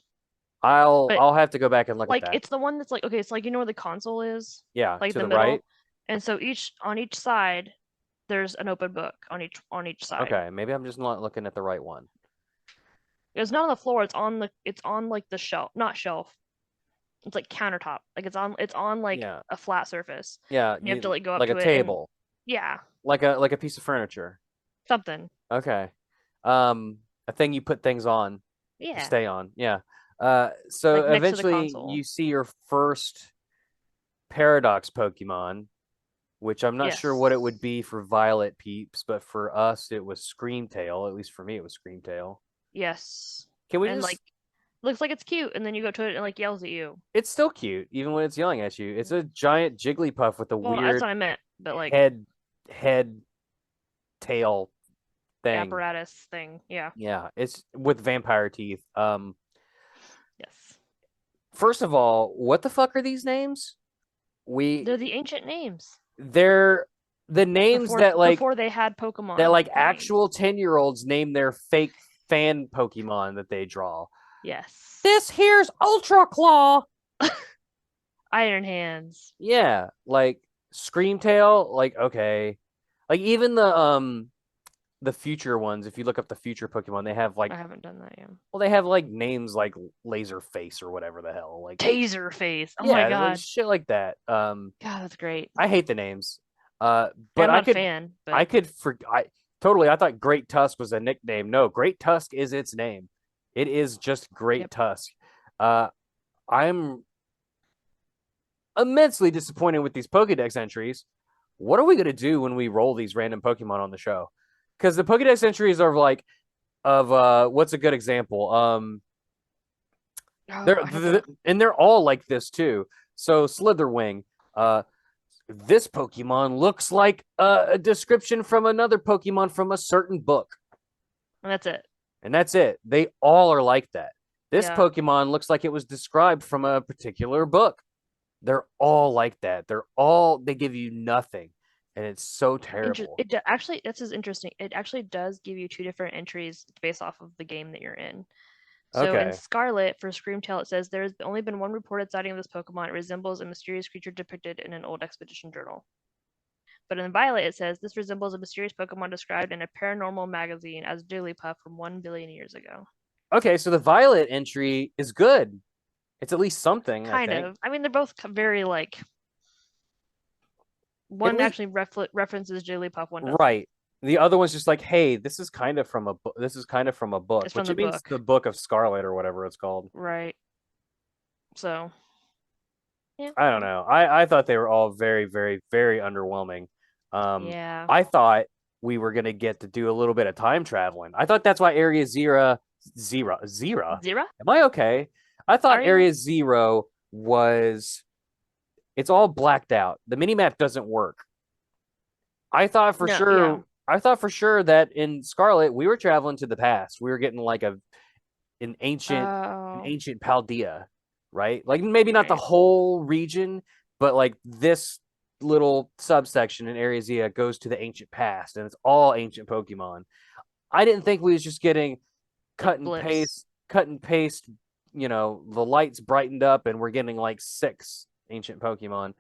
But I'll have to go back and look at like that. it's the one that's like okay, it's like you know where the console is? Yeah, Like to the the right. middle. And so on each side there's an open book on each side. Okay, maybe I'm just not looking at the right one. It's not on the floor, it's on like the shelf, not shelf. It's like countertop. Like it's on like Yeah, a flat surface. yeah, You have to like go up like a to it and table, yeah, like a piece of furniture. something. Okay, a thing you put things on to Yeah. stay on. Yeah. So Like next to the eventually console. you see your first Paradox Pokemon, which I'm not sure what it would Yes. be for Violet peeps, but for us it was Screamtail. At least for me, it was Screamtail. Yes. Can we And just? like looks like it's cute and then you go to it and it like yells at you. It's still cute, even when it's yelling at you. It's a giant Jigglypuff with a Well, that's weird what I meant, but like head tail thing. apparatus thing. Yeah. Yeah, it's with vampire teeth. Yes. First of all, what the fuck are these names? We They're the ancient names. they're the names that like Before they had Pokemon names. actual 10-year-olds name their fake fan Pokemon that they draw. Yes. This here's Ultra Claw. Iron Hands. Yeah, like Screamtail, like okay. Like even the future ones, if you look up the future Pokemon, they have like I haven't done that yet. well, they have like names like Laser Face or whatever the hell. Like Taser Face. Oh yeah, my god. like shit like that. God, that's great. I hate the names. Yeah, But I'm not a fan, but I could for I totally I thought Great Tusk was a nickname. No, Great Tusk is its name. It is just Great yep. Tusk. I'm immensely disappointed with these Pokédex entries. What are we gonna do when we roll these random Pokemon on the show? Because the Pokédex entries are like what's a good example? They're all like this too. So Slitherwing, this Pokemon looks like a description from another Pokemon from a certain book. And that's it. And that's it. They all are like that. This Yeah. Pokemon looks like it was described from a particular book. They're all like that. They give you nothing, and it's so terrible. Actually, this is interesting. It actually does give you two different entries based off of the game that you're in. So in Okay. Scarlet, for Screamtail, it says there has only been one reported sighting of this Pokemon. It resembles a mysterious creature depicted in an old expedition journal. But in Violet, it says this resembles a mysterious Pokemon described in a paranormal magazine as Jigglypuff from 1 billion years ago. Okay, so the Violet entry is good. It's at least something, I Kind think. of. I mean, they're both very like. At One least actually references Jigglypuff, one doesn't. right. The other one's just like, hey, this is kind of from a book. This is kind of from a book, It's from which the it means book. the Book of Scarlet or whatever it's called. Right. So, yeah. I don't know. I thought they were all very, very, very underwhelming. Yeah. I thought we were gonna get to do a little bit of time traveling. I thought that's why Area Zero. Zero? Am I okay? I thought Are you? Area Zero was it's all blacked out. The mini map doesn't work. I thought for No, yeah. sure. I thought for sure that in Scarlet we were traveling to the past. We were getting like an Oh, ancient Paldea, right? Like maybe not the right. whole region, but like this little subsection in Area Zero goes to the ancient past, and it's all ancient Pokemon. I didn't think we was just getting Like blips. cut and paste. You know, the lights brightened up, and we're getting like 6 ancient Pokemon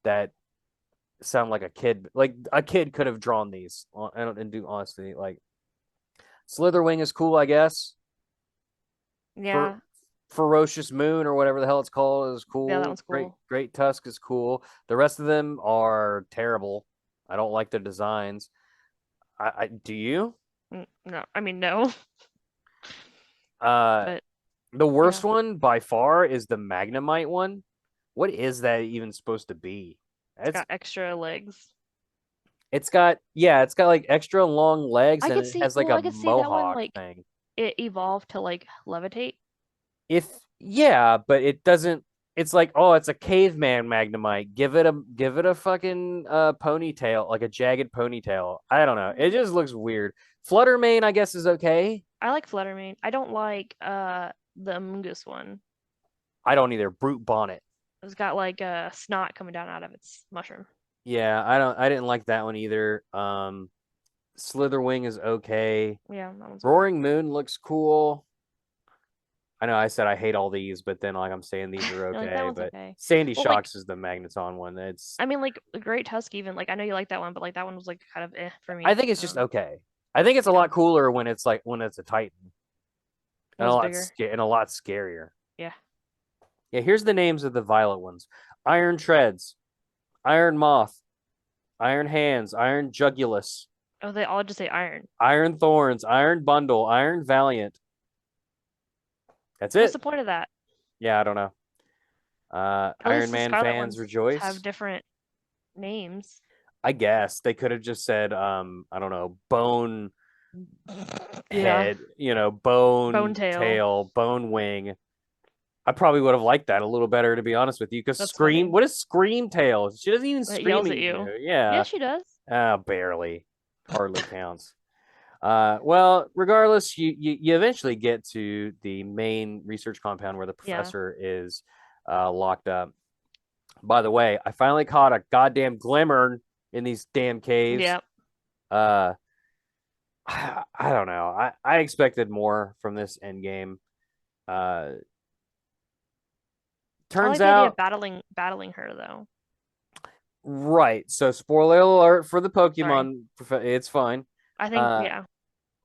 that sound like a kid. Like a kid could have drawn these. And do honestly, like Slitherwing is cool, I guess. For Yeah. Ferocious Moon or whatever the hell it's called is Yeah, that cool. one's cool. Great Tusk is cool. The rest of them are terrible. I don't like their designs. I do you? No, I mean, no. Uh, But the worst yeah. one by far is the Magnemite one. What is that even supposed to be? It's It's got extra legs. it's got like extra long legs I and could it see, has like well, a I could see that one mohawk like thing. it evolved to like levitate. If yeah, but it doesn't. It's like, oh, it's a caveman Magnemite. Give it a fucking ponytail, like a jagged ponytail. I don't know. It just looks weird. Fluttermane, I guess, is okay. I like Fluttermane. I don't like the Amoonguss one. I don't either. Brute Bonnet. It's got like a snot coming down out of its mushroom. Yeah, I don't. I didn't like that one either. Slitherwing is okay. Yeah, that one's okay. Roaring Moon looks cool. I know I said I hate all these, but then like I'm saying these are You're like that okay. one's But okay. Sandy Well, like Shocks is the Magneton one. It's I mean, like the Great Tusk even like I know you like that one, but like that one was like kind of for I me. think it's just okay. I think it's a Yeah, lot cooler when it's like when it's a Titan it was bigger. and a lot scarier. Yeah. Yeah, here's the names of the violet ones: Iron Treads, Iron Moth, Iron Hands, Iron Jugulus, Oh, they all just say iron. Iron Thorns, Iron Bundle, Iron Valiant. That's What's it. the point of that? Yeah, I don't know. At Iron least the Man Scarlet fans ones have rejoice. different names. I guess they could have just said, I don't know, Bone Yeah. Head, you know, Bone Bone tail. Tail, Bone Wing. I probably would have liked that a little better, to be honest with you. Because That's funny. What is Scream Tail? She doesn't even It scream yells at at you. you. Yeah, Yeah, she does. barely, hardly counts. Well, regardless, you eventually get to the main research compound where the Yeah. professor is locked up. By the way, I finally caught a goddamn glimmer in these damn caves. Yeah. Uh, I don't know. I expected more from this end game. Uh, I turns like the idea out of battling her though. right. So spoiler alert for the Sorry. Pokemon. It's fine. I think Uh, yeah.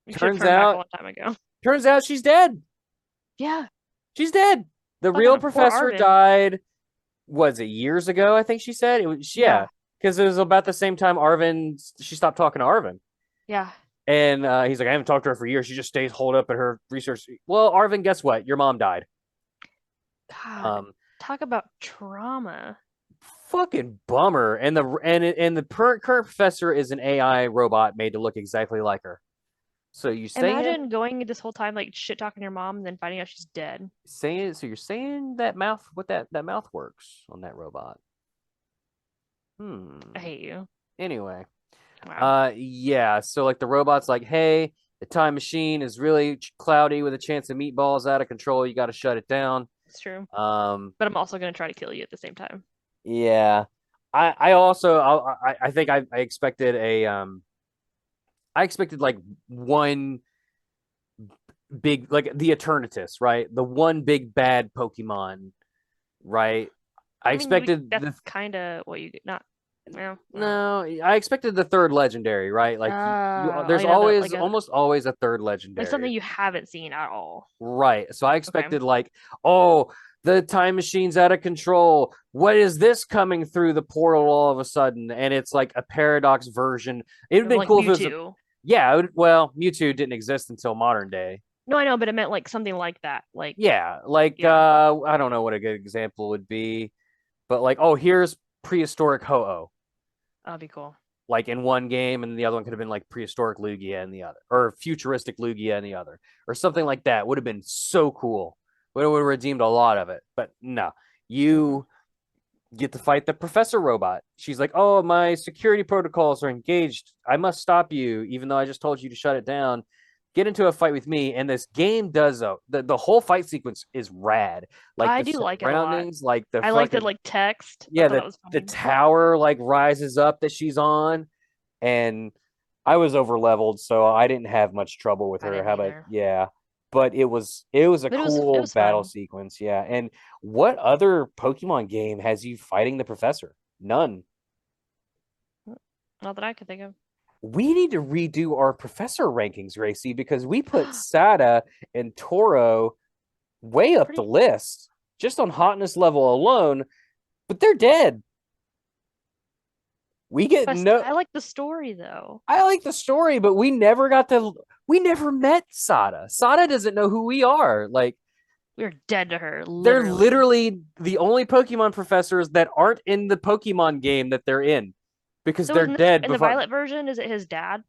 You should have turns turned back a out long time ago. turns out she's dead. Yeah. She's dead. The real Fucking poor professor Arvin. died. Was it years ago? I think she said it was. Yeah, Yeah. because it was about the same time Arvin. She stopped talking to Arvin, Yeah. and he's like, I haven't talked to her for years. She just stays holed up at her research. Well, Arvin, guess what? Your mom died. God. Um, Talk about trauma. fucking bummer. And the current professor is an AI robot made to look exactly like her. So you Imagine going this whole time like shit talking your mom and then finding out she's dead. so you're saying that mouth what that mouth works on that robot. I hate you. Anyway, Wow. yeah. So like the robot's like, hey, the time machine is really cloudy with a chance of meatballs out of control. You got to shut it down. It's true. Um, But I'm also gonna try to kill you at the same time. Yeah. I also I think I expected a I expected like one big like the Eternatus, right? The one big bad Pokemon, right? I I mean, expected that's the kind of what you get. Not, well, I don't know. no, I expected the third legendary, right? Like there's Like another, always almost always a third like something legendary. you haven't seen at all. Right. So I Okay. expected like, oh, the time machine's out of control. What is this coming through the portal all of a sudden? And it's like a paradox version. It would have been Like cool if it was a Mewtwo. yeah, well, Mewtwo didn't exist until modern day. No, I know, but it meant like something like that. Like, Yeah, like yeah, I don't know what a good example would be, but like, oh, here's prehistoric Ho-Oh. that'd be cool. Like in one game, and the other one could have been like prehistoric Lugia in the other, or futuristic Lugia in the other, or something like that. Would have been so cool. Would have redeemed a lot of it. But no, Mm-mm. you get to fight the professor robot. She's like, "Oh, my security protocols are engaged. I must stop you, even though I just told you to shut it down. Get into a fight with me." And this game does the whole fight sequence is rad. Like I the do like it a lot. surroundings, like the I like the fucking like text. I yeah, thought that was the funny. tower like rises up that she's on, and I was over leveled, so I didn't have much trouble with I her. didn't How about either. yeah? But it was a But it cool was battle fun. sequence, yeah. And what other Pokemon game has you fighting the professor? None. Not that I could think of. We need to redo our professor rankings, Gracie, because we put Sada and Toro way up the Pretty. list just on hotness level alone, but they're dead. We get no I like the story though. I like the story, but we never met Sada. Sada doesn't know who we are. Like We are dead to her, they're literally. literally the only Pokemon professors that aren't in the Pokemon game that they're in because So they're dead in the before Violet version, is it his dad?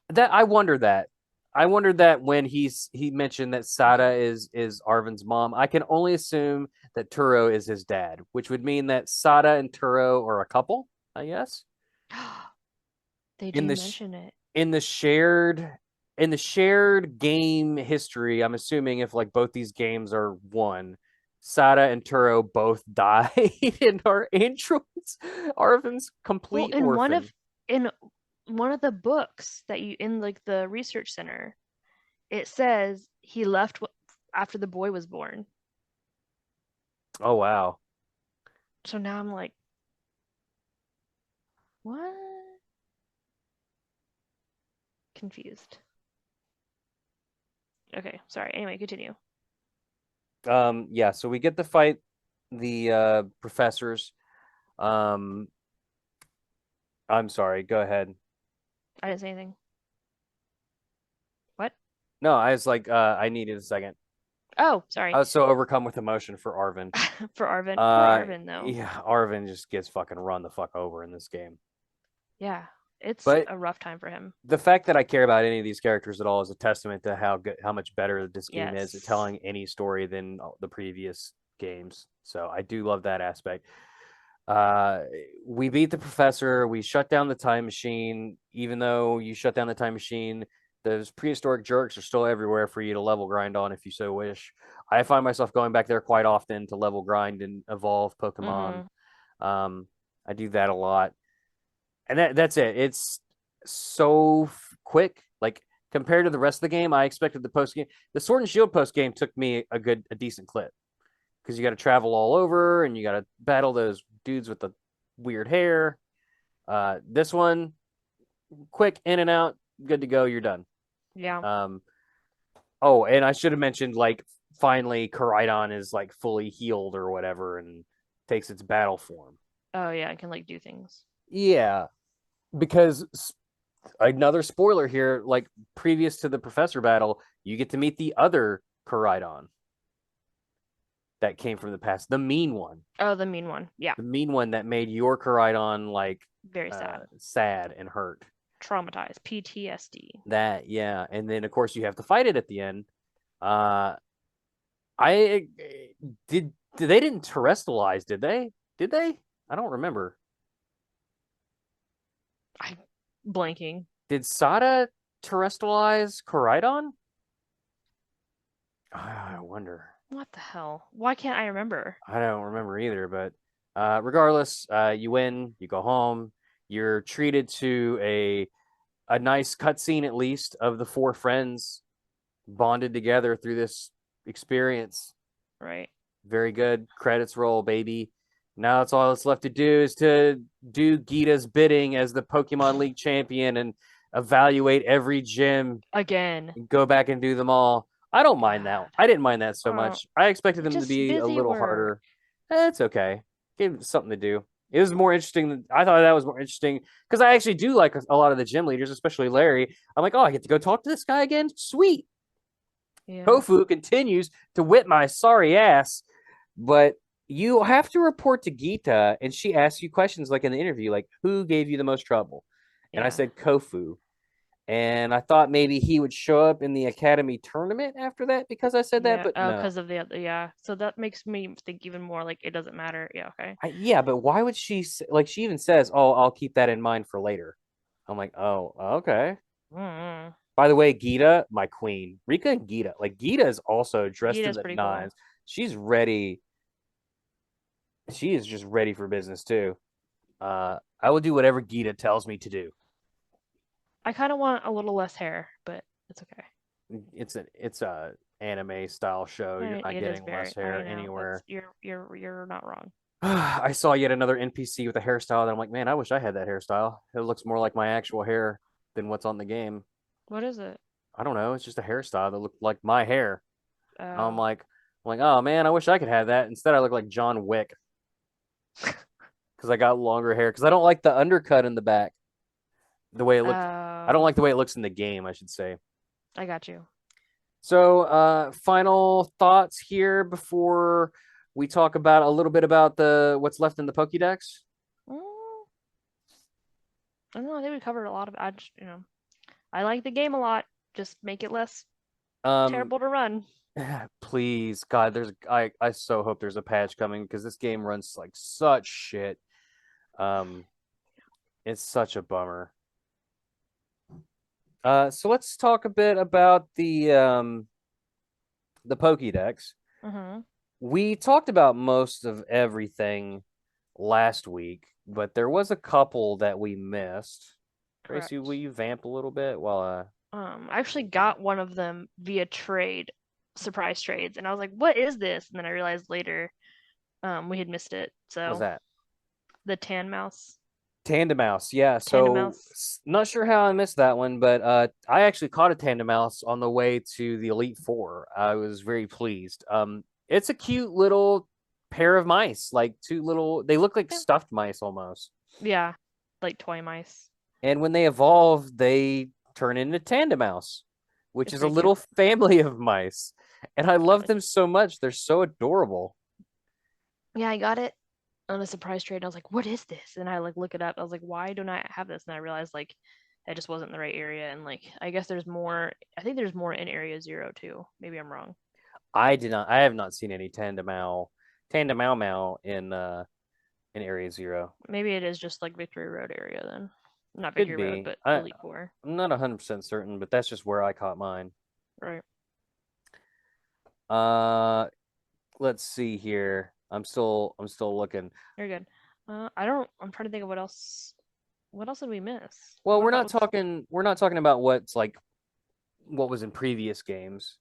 that I wonder that. I wondered that when he mentioned that Sada is Arvin's mom. I can only assume that Turo is his dad, which would mean that Sada and Turo are a couple, I guess. They In do the mention it. in the shared in the shared game history, I'm assuming if like both these games are one, Sada and Turo both die and are androids. Arvin's Well, complete orphan. in one of the books that you in like the research center, it says he left after the boy was born. Oh wow. So now I'm like, what? Confused. Okay, sorry. Anyway, continue. Yeah, so we get to fight the professors. Um I'm sorry, go ahead. I didn't say anything. What? No, I was like I needed a second. Oh, I sorry. was so overcome with emotion for Arvin. For Arvin. Poor Arvin though. Yeah, Arvin just gets fucking run the fuck over in this game. Yeah, it's But a rough time for him. the fact that I care about any of these characters at all is a testament to how much better this game is at Yes. telling any story than the previous games. So I do love that aspect. Uh, we beat the professor. We shut down the time machine. Even though you shut down the time machine, those prehistoric jerks are still everywhere for you to level grind on if you so wish. I find myself going back there quite often to level grind and evolve Pokemon. Mm-hmm. Um, I do that a lot, and that's it. It's so quick. Like compared to the rest of the game, I expected the post game. The Sword and Shield post game took me a decent clip because you got to travel all over and you got to battle those dudes with the weird hair. This one, quick in and out, good to go. You're done. Yeah. Um, oh, and I should have mentioned like finally Koraidon is like fully healed or whatever and takes its battle form. Oh yeah, I can like do things. Yeah, because another spoiler here, like previous to the professor battle, you get to meet the other Koraidon that came from the past, the mean one. Oh, the mean one. Yeah. The mean one that made your Koraidon like Very sad. sad and hurt. Traumatized. PTSD. That yeah, and then of course you have to fight it at the end. Uh, I did. They didn't terrestrialize, did they? Did they? I don't remember. I blanking. Did Sada terrestrialize Koraidon? I wonder. What the hell? Why can't I remember? I don't remember either, but Regardless, you win, you go home, you're treated to a nice cutscene at least of the four friends bonded together through this experience. Right. Very good. Credits roll, baby. Now that's all that's left to do is to do Gita's bidding as the Pokemon League champion and evaluate every gym Again. and go back and do them all. I don't mind that. God. I didn't mind that so Oh, much. I expected it's them to just be a busy little work. harder. It's okay. Give it something to do. It was more interesting than I thought. That was more interesting because I actually do like a lot of the gym leaders, especially Larry. I'm like, oh, I get to go talk to this guy again. Sweet. Yeah. Kofu continues to whip my sorry ass, but you have to report to Gita, and she asks you questions like in the interview, like who gave you the most trouble? And I Yeah. said Kofu, and I thought maybe he would show up in the academy tournament after that because I said that, Yeah. but Oh, no. because of the other. Yeah. So that makes me think even more like it doesn't matter. Yeah. Okay. Yeah, but why would she like? She even says, "Oh, I'll keep that in mind for later." I'm like, "Oh, okay." Mm-hmm. By the way, Gita, my queen, Rika and Gita, like Gita is also dressed to Gita's the pretty cool. nines. She's ready. She is just ready for business too. I will do whatever Gita tells me to do. I kind of want a little less hair, but it's okay. It's a anime style show. You're not It is getting very. less I hair know that's anywhere. you're not wrong. I saw yet another NPC with a hairstyle that I'm like, man, I wish I had that hairstyle. It looks more like my actual hair than what's on the game. What is it? I don't know. It's just a hairstyle that looked like my hair. Oh. I'm like, oh man, I wish I could have that. Instead, I look like John Wick because I got longer hair. Because I don't like the undercut in the back. The way it looked, I don't Oh. like the way it looks in the game, I should say. I got you. So, final thoughts here before we talk about a little bit about the what's left in the Pokédex. Mm, I don't know. I think we covered a lot of. I like the game a lot. Just make it less Um, terrible to run. please, God, I so hope there's a patch coming because this game runs like such shit. Um, it's such a bummer. So let's talk a bit about the Pokédex. Mm-hmm. We talked about most of everything last week, but there was a couple that we missed. Gracie, will Correct. you vamp a little bit while I actually got one of them via trade, surprise trades, and I was like, "What is this?" And then I realized later, we had missed it. was So that? the tan mouse, Tandemouse, yeah. tandem So mouse. not sure how I missed that one, but I actually caught a Tandemouse on the way to the Elite Four. I was very pleased. It's a cute little pair of mice, like two little. They look like Yeah, stuffed mice almost. yeah, like toy mice. And when they evolve, they turn into Tandemouse, which It's is a pretty cute. little family of mice. And I It's love really them cute. so much. They're so adorable. Yeah, I got it on a surprise trade. I was like, "What is this?" And I like look it up. I was like, "Why don't I have this?" And I realized like I just wasn't in the right area. And like I guess there's more. I think there's more in Area Zero too. Maybe I'm wrong. I have not seen any Tandemau in Area Zero. Maybe it is just like Victory Road area then. Not Could Victory Road, be. but Elite Four. I'm not 100% certain, but that's just where I caught mine. Right. Uh, let's see here. I'm still looking. You're good. I don't. I'm trying to think of what else. What else did we miss? Well, What about what's? we're not talking about what's like what was in previous games.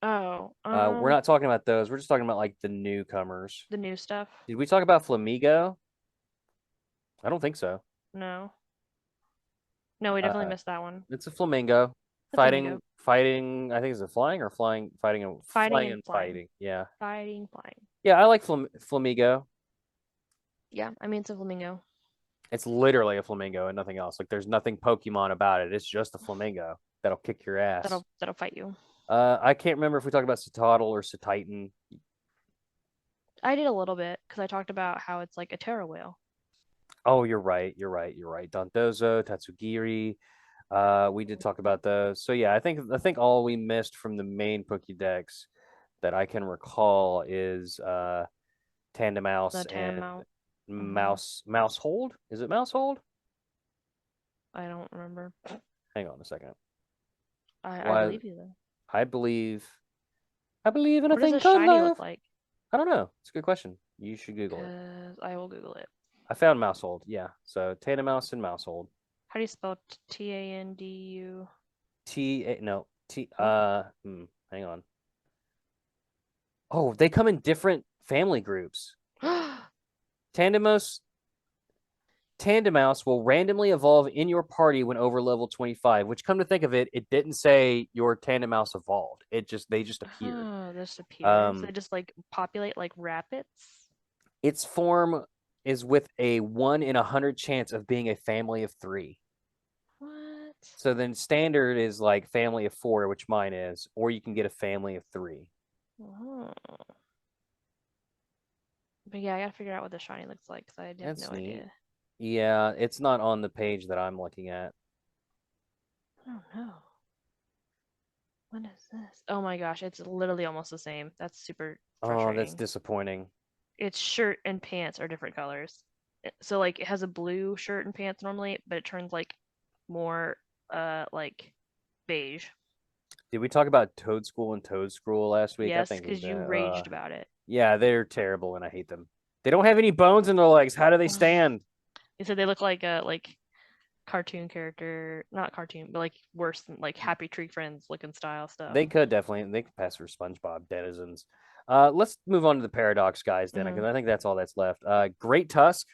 Oh, We're not talking about those. We're just talking about like the newcomers. the new stuff. Did we talk about Flamigo? I don't think so. No, no, we definitely Uh, missed that one. it's a flamingo The flamingo, fighting. I think it's a flying or flying, fighting and fighting flying and and flying, fighting. Yeah, fighting, flying. yeah. I like Flamigo. Yeah, I mean it's a flamingo. It's literally a flamingo and nothing else. Like there's nothing Pokemon about it. It's just a flamingo that'll kick your ass. That'll fight you. I can't remember if we talked about Citadel or Cititan. I did a little bit because I talked about how it's like a Terra whale. Oh, you're right. You're right. You're right. Dondozo, Tatsugiri. We did talk about those. So yeah, I think all we missed from the main Pokédex that I can recall is Tandemaus The tan and mount. Hmm. Mousehold. Is it Mousehold? I don't remember. Hang on a second. I Why believe you though. I believe I believe in a What does thing a called shiny look love. like? I don't know. It's a good question. You should Google it. Because I will Google it. I found Mousehold. Yeah. So Tandemouse and Mousehold. How do you spell Tandu? No T. Oh. Hang on. Oh, they come in different family groups. Tandemouse will randomly evolve in your party when over level 25, which, come to think of it, it didn't say your Tandemouse evolved. They just appeared. Oh, they just appear. So they Um, just like populate like rabbits. its form is with a 1 in 100 chance of being a family of 3. What? So then standard is like family of 4, which mine is, or you can get a family of 3. Oh. But yeah, I gotta figure out what the shiny looks like because I have That's no neat. idea. Yeah, it's not on the page that I'm looking at. I don't know. What is this? Oh my gosh, it's literally almost the same. That's super Oh, that's frustrating. disappointing. Its shirt and pants are different colors. So like it has a blue shirt and pants normally, but it turns like more like beige. Did we talk about Toad School and Toad Scroll last week? I Yes, think we because did. you raged about it. Yeah, they're terrible and I hate them. They don't have any bones in their legs. How do they stand? You said they look like a cartoon character, not cartoon, but like worse than like Happy Tree Friends looking style stuff. They could pass for SpongeBob denizens. Let's move on to the Paradox guys then, because I think that's all that's left. Great Tusk,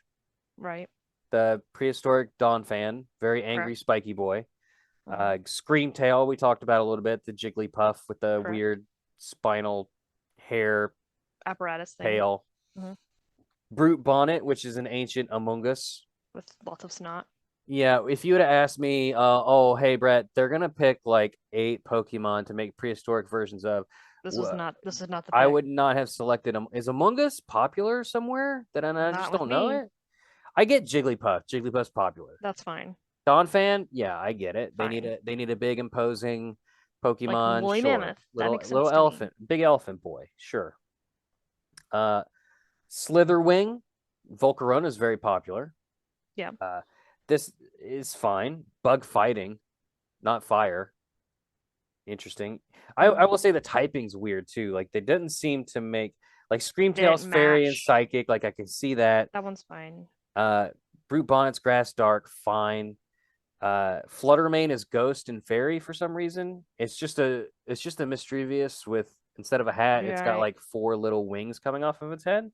Right. the prehistoric Dawn fan, very angry Correct. spiky boy. Scream Tail, we talked about a little bit, the Jigglypuff with the Correct. weird spinal hair Apparatus thing. tail. Brute Bonnet, which is an ancient Among Us. With lots of snot. Yeah, if you would have asked me, oh, hey, Brett, they're going to pick like 8 Pokemon to make prehistoric versions of. This is not the pick. I would not have selected them. Is Among Us popular somewhere that I just don't know it? I get Jigglypuff. Jigglypuff's popular. That's fine. Dawn fan, yeah, I get it. Fine. They need a big imposing Pokemon. Like woolly sure. mammoth. That Little makes sense little to elephant, me. big elephant boy, sure. Slitherwing, Volcarona is very popular. Yeah. This is fine. Bug fighting, not fire. Interesting. I will say the typing's weird too. Like they didn't seem to make like Screamtail's fairy and psychic. Like I can see that. That one's fine. Brute Bonnet's grass dark, fine. Fluttermane is ghost and fairy for some reason. It's just a mischievous with instead of a hat, it's got like 4 little wings coming off of its head.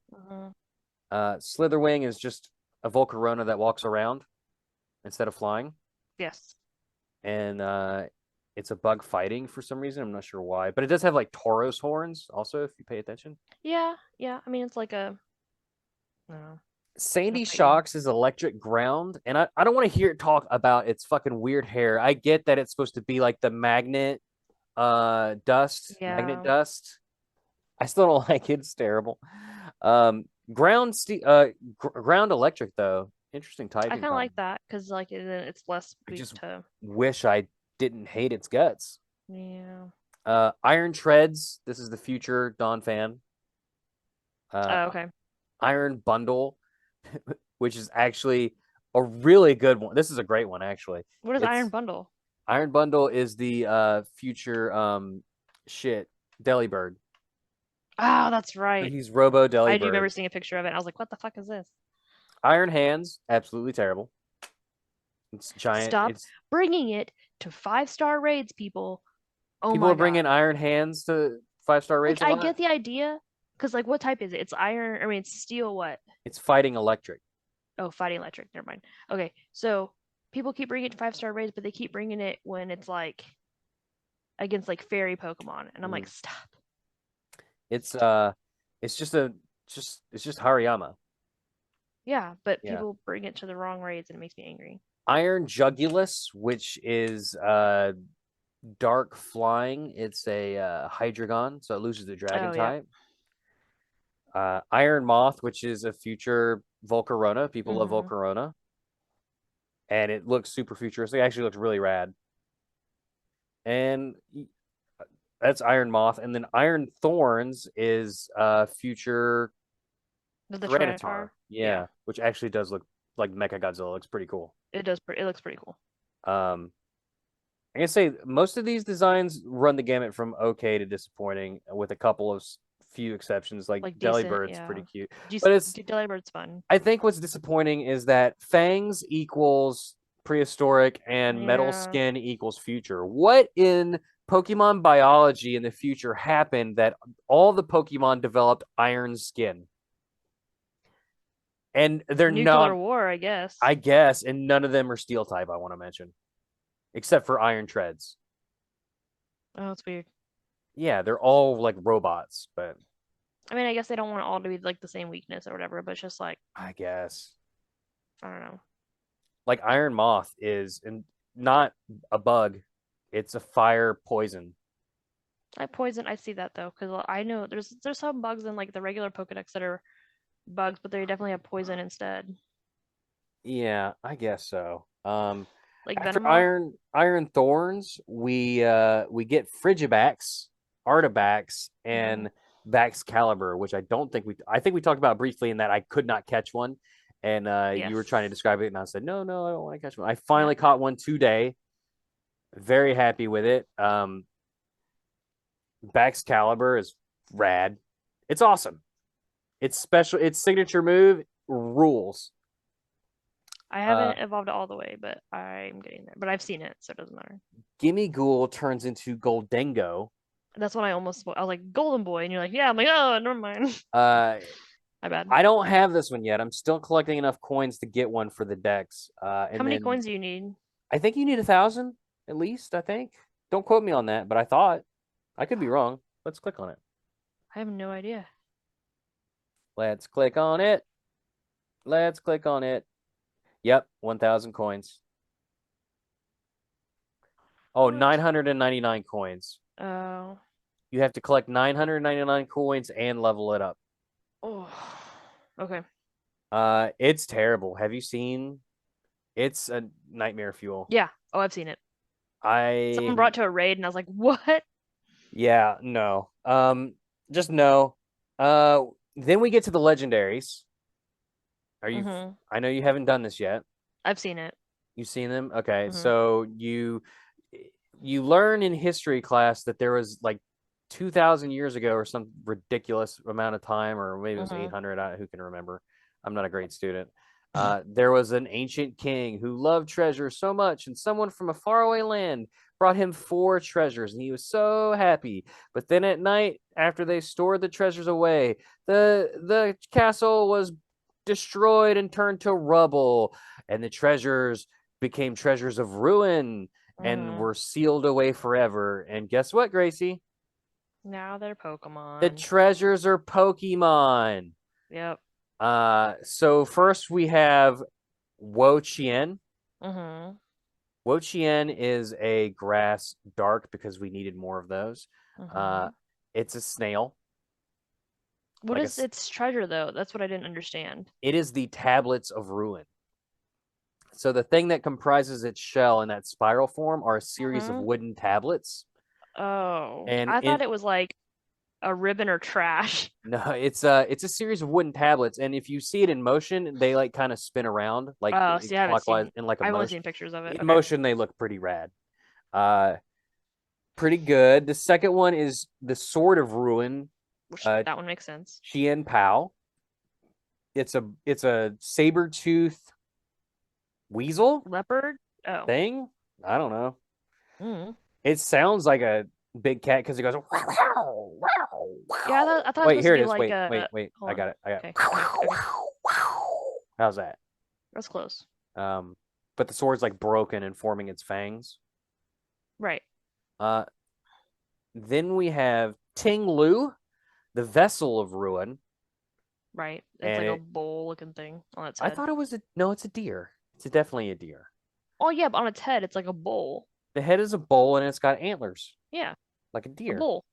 Slitherwing is just a Volcarona that walks around instead of flying. Yes. And it's a bug fighting for some reason. I'm not sure why, but it does have like Tauros horns also if you pay attention. Yeah. I mean, it's like a. I don't know. Sandy Shocks is electric ground, and I don't want to hear it talk about its fucking weird hair. I get that it's supposed to be like the magnet dust. I still don't like it. It's terrible. Ground electric though. Interesting typing. I kind of like that because like it's less weak to. Wish I didn't hate its guts. Yeah. Iron Treads. This is the future Dawn fan. Okay. Iron Bundle, which is actually a really good one. This is a great one, actually. What is Iron Bundle? Iron Bundle is the future Delibird. Oh, that's right. He's Robo Delibird. I do remember seeing a picture of it. I was like, what the fuck is this? Iron Hands, absolutely terrible. It's giant. Stop bringing it to 5-star raids, people. Oh people are bringing Iron Hands to 5-star raids. Like, I get the idea. Because, like, what type is it? It's iron. I mean, it's steel what? It's fighting electric. Oh, fighting electric. Never mind. Okay, so people keep bringing it to 5-star raids, but they keep bringing it when it's, like, against, like, fairy Pokemon. And I'm like, stop. It's just Hariyama. Yeah, but people bring it to the wrong raids and it makes me angry. Iron Jugulus, which is dark flying. It's a Hydreigon, so it loses the dragon type. Iron Moth, which is a future Volcarona. People love Volcarona. And it looks super futuristic. It actually looks really rad. And that's Iron Moth. And then Iron Thorns is future Tyranitar. Yeah, which actually does look like Mechagodzilla. It looks pretty cool. It does. It looks pretty cool. I can say most of these designs run the gamut from okay to disappointing, with a couple of few exceptions. Like Like decent, Delibird's pretty yeah. cute, but it's. Delibird's fun. I think what's disappointing is that Fangs equals prehistoric and Metal Yeah. Skin equals future. What in Pokemon biology in the future happened that all the Pokemon developed iron skin? And they're Nuclear not, war, I guess. I guess, and none of them are steel type, I want to mention, except for Iron Treads. Oh, it's weird. Yeah, they're all like robots, but I mean, I guess they don't want it all to be like the same weakness or whatever, but it's just like, I guess. I don't know. Like Iron Moth is not a bug, it's a fire poison. I see that though, because I know there's some bugs in like the regular Pokedex that are bugs, but they definitely have poison instead. Yeah, I guess so. Like After Venomoth. Iron Thorns, we get Frigibax, Artibax, Mhm. and Baxcalibur, which I think we talked about briefly in that I could not catch one, and you were trying to Yes. describe it, and I said no, I don't want to catch one. I Yeah. finally caught one today. Very happy with it. Baxcalibur is rad. It's awesome. It's special. Its signature move rules. I haven't evolved it all the way, but I'm getting there. But I've seen it, so it doesn't matter. Gimme Ghoul turns into Goldengo. That's when I was like Golden Boy, and you're like, yeah. I'm like, oh, never mind. Uh, My bad. I don't have this one yet. I'm still collecting enough coins to get one for the decks. How And many then coins do you need? I think you need 1,000 at least. I think. Don't quote me on that, but I thought I could be wrong. Let's click on it. I have no idea. Let's click on it. Let's click on it. Yep, 1,000 coins. Oh, What? 999 coins. Oh. You have to collect 999 coins and level it up. Oh. Okay. It's terrible. Have you seen? It's a nightmare fuel. Yeah. Oh, I've seen it. Someone I brought to a raid, and I was like, what? Yeah, no. Just no. Then we get to the legendaries. Are you Mhm. I know you haven't done this yet. I've seen it. You've seen them? Okay. Mhm. So you learn in history class that there was like 2,000 years ago or some ridiculous amount of time, or maybe it was Mhm. 800, who can remember? I'm not a great student. There was an ancient king who loved treasure so much, and someone from a faraway land brought him 4 treasures, and he was so happy. But then at night, after they stored the treasures away, the castle was destroyed and turned to rubble, and the treasures became treasures of ruin and Mhm. were sealed away forever. And guess what, Gracie? Now they're The Pokemon. treasures are Pokemon. Yep. So first we have Wo-Chien. Mhm. Wo-Chien is a grass dark because we needed more of those. Mhm. It's a snail. What Like is its treasure though? That's what I didn't understand. it is the tablets of ruin. So the thing that comprises its shell in that spiral form are a series of Mhm. wooden tablets. Oh, And I in thought it was like a ribbon or trash. No, it's a series of wooden tablets, and if you see it in motion, they like kind of spin around like Oh, see, I haven't clockwise seen. in like a I've only motion. seen pictures of it. In Okay. motion, they look pretty rad. Uh, pretty good. The second one is the Sword of Ruin, Which uh, that one makes sense. Chien Pao. It's a saber tooth weasel Leopard? Oh. thing. I don't know. Mm. It sounds like a big cat because it goes. Yeah, I thought it was Wait, supposed to here it be is. like Wait. hold I on. got it. I got Okay. it. Okay. How's that? That's close. But the sword's like broken and forming its fangs. Right. Uh, then we have Ting Lu, the Vessel of Ruin, Right. It's and like a bowl looking thing on its I head. thought it was no, it's a deer. It's definitely a deer. Oh yeah, but on its head it's like a bowl. The head is a bull and it's got antlers, Yeah, like a a deer. bowl.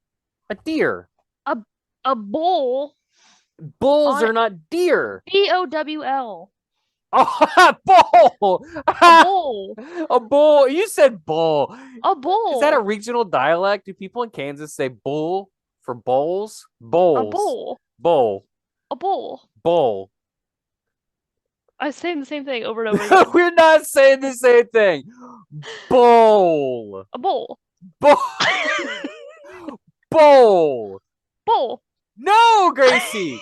A deer. A a bowl Bulls on are not deer. BOWL. Oh, bull! A bowl. A bull. You said bull. A Is that a bowl. regional dialect? Do people in Kansas say bull for bowls? A Bowls. bowl. Bowl. A bowl. Bowl. I say the same thing over and over again. We're not saying the same thing. Bowl. A bowl. Bowl. Bowl. Bowl. No, Gracie.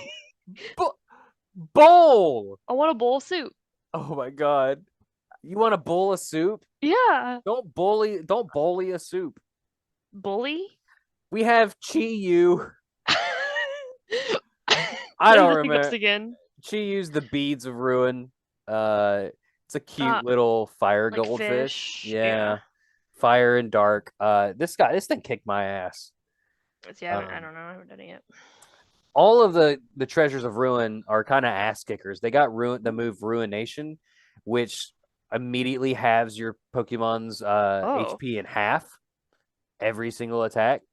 Bo- bowl. I want a bowl of soup. Oh my god. You want a bowl of soup? Yeah. Don't bully a soup. Bully? We have Chi Yu. I What is don't the hiccups remember. again? Chi Yu's the beads of ruin. It's a cute Uh, little fire like goldfish. fish. Yeah. Yeah. Fire and dark. This thing kicked my ass. See, I Um, don't know. I haven't done it yet. all of the treasures of ruin are kind of ass kickers. They got ruin the move Ruination, which immediately halves your Pokemon's Oh, HP in half every single attack.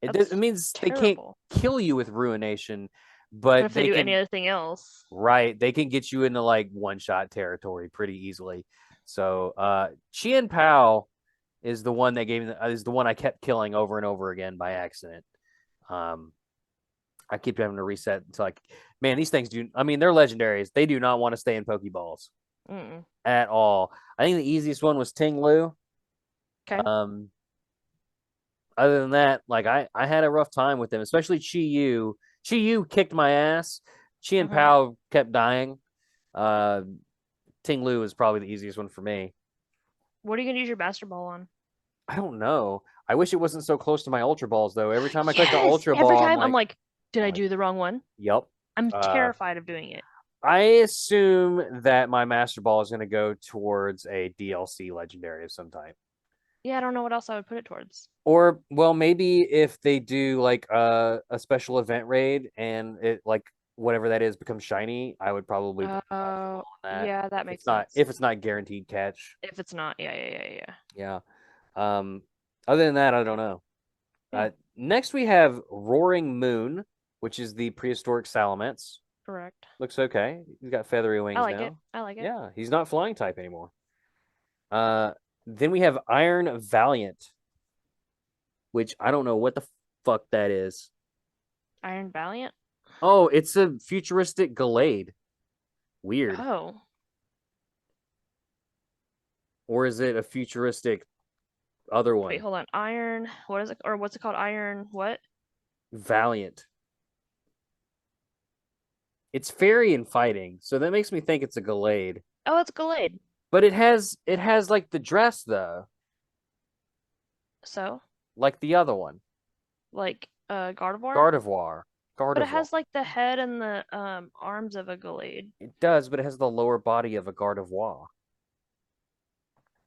It that's means they can't terrible. kill you with Ruination, But but if they they do any can. other thing else, Right, they can get you into like one shot territory pretty easily. So Chien Pao is the one that is the one I kept killing over and over again by accident. Um, I keep having to reset. It's like, man, these things do. I mean, they're legendaries. They do not want to stay in Pokeballs mm-mm. at all. I think the easiest one was Ting Lu. Okay. Um, other than that, like I had a rough time with them, especially Chi Yu. Chi Yu kicked my ass. Chien Mm-hmm. Pao kept dying. Uh, Ting Lu is probably the easiest one for me. What are you gonna use your Master Ball on? I don't know. I wish it wasn't so close to my Ultra Balls though. Every time I click the Yes. Ultra Every Ball, time I'm like, did I I'm like, do the wrong one? yep. I'm Uh, terrified of doing it. I assume that my Master Ball is going to go towards a DLC Legendary of some type. Yeah, I don't know what else I would put it towards. Or well, maybe if they do like a special event raid and it like whatever that is becomes shiny, I would probably put the Master Oh, Ball on that. yeah, that makes sense. If it's not guaranteed catch. If it's not, yeah. Yeah. Um, other than that, I don't know. Yeah, Next we have Roaring Moon, which is the prehistoric Salamence. correct. Looks okay. He's got feathery I wings like it. now. I like it. Yeah, he's not flying type anymore. Then we have Iron Valiant, which I don't know what the fuck that is. Iron Valiant. Oh, it's a futuristic Gallade. Weird. Oh, Or is it a futuristic other wait, one? hold on. Iron. What is it? Or what's it called? Iron. What? Valiant. It's fairy and fighting, so that makes me think it's a Gallade. Oh, it's Gallade. But it has like the dress though, So, like the other one. like, Gardevoir. Gardevoir. But it Gardevoir. has like the head and the arms of a Gallade. It does, but it has the lower body of a Gardevoir.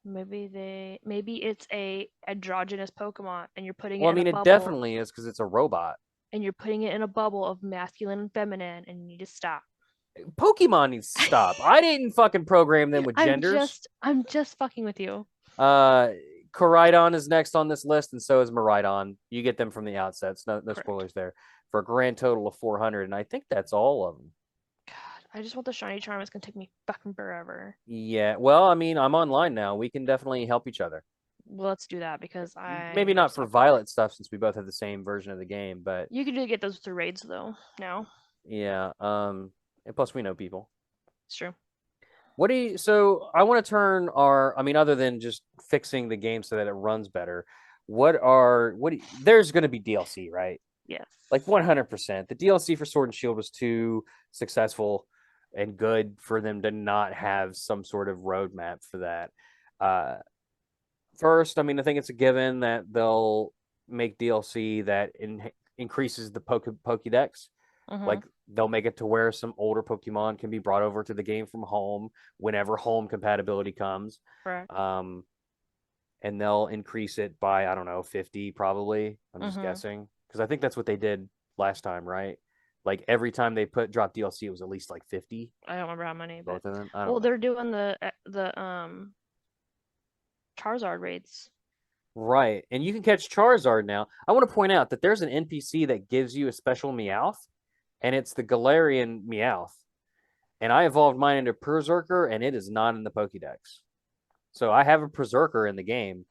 Maybe it's a androgynous Pokemon and you're putting Well, it I in a mean, it bubble definitely is because it's a robot. and you're putting it in a bubble of masculine and feminine and you need to stop. Pokemon needs to stop. I didn't fucking program them with genders. I'm just fucking with you. Uh, Koraidon is next on this list, and so is Miraidon. You get them from the outset. So no Correct. spoilers there. For a grand total of 400, and I think that's all of them. God, I just want the shiny charm. It's gonna take me fucking forever. Yeah. Well, I mean, I'm online now. We can definitely help each other. Well, let's do that because Maybe I not for suck. Violet stuff since we both have the same version of the game, but You can do get those through raids though. Now yeah. And plus we know people. it's true. So I want to turn I mean, other than just fixing the game so that it runs better, there's going to be DLC, right? Yes. Like 100%. The DLC for Sword and Shield was too successful and good for them to not have some sort of roadmap for that. First, I mean, I think it's a given that they'll make DLC that increases the Pokédex. Like they'll make it to where some older Pokemon can be brought over to the game from home whenever home compatibility comes. Correct. And they'll increase it by, I don't know, 50 probably. I'm just guessing because I think that's what they did last time, right? Like every time they drop DLC, it was at least like 50. I don't remember how many, but Both of them. well, they're doing the Charizard raids. Right. And you can catch Charizard now. I want to point out that there's an NPC that gives you a special Meowth, and it's the Galarian Meowth. And I evolved mine into Berserker, and it is not in the Pokédex. So I have a Berserker in the game.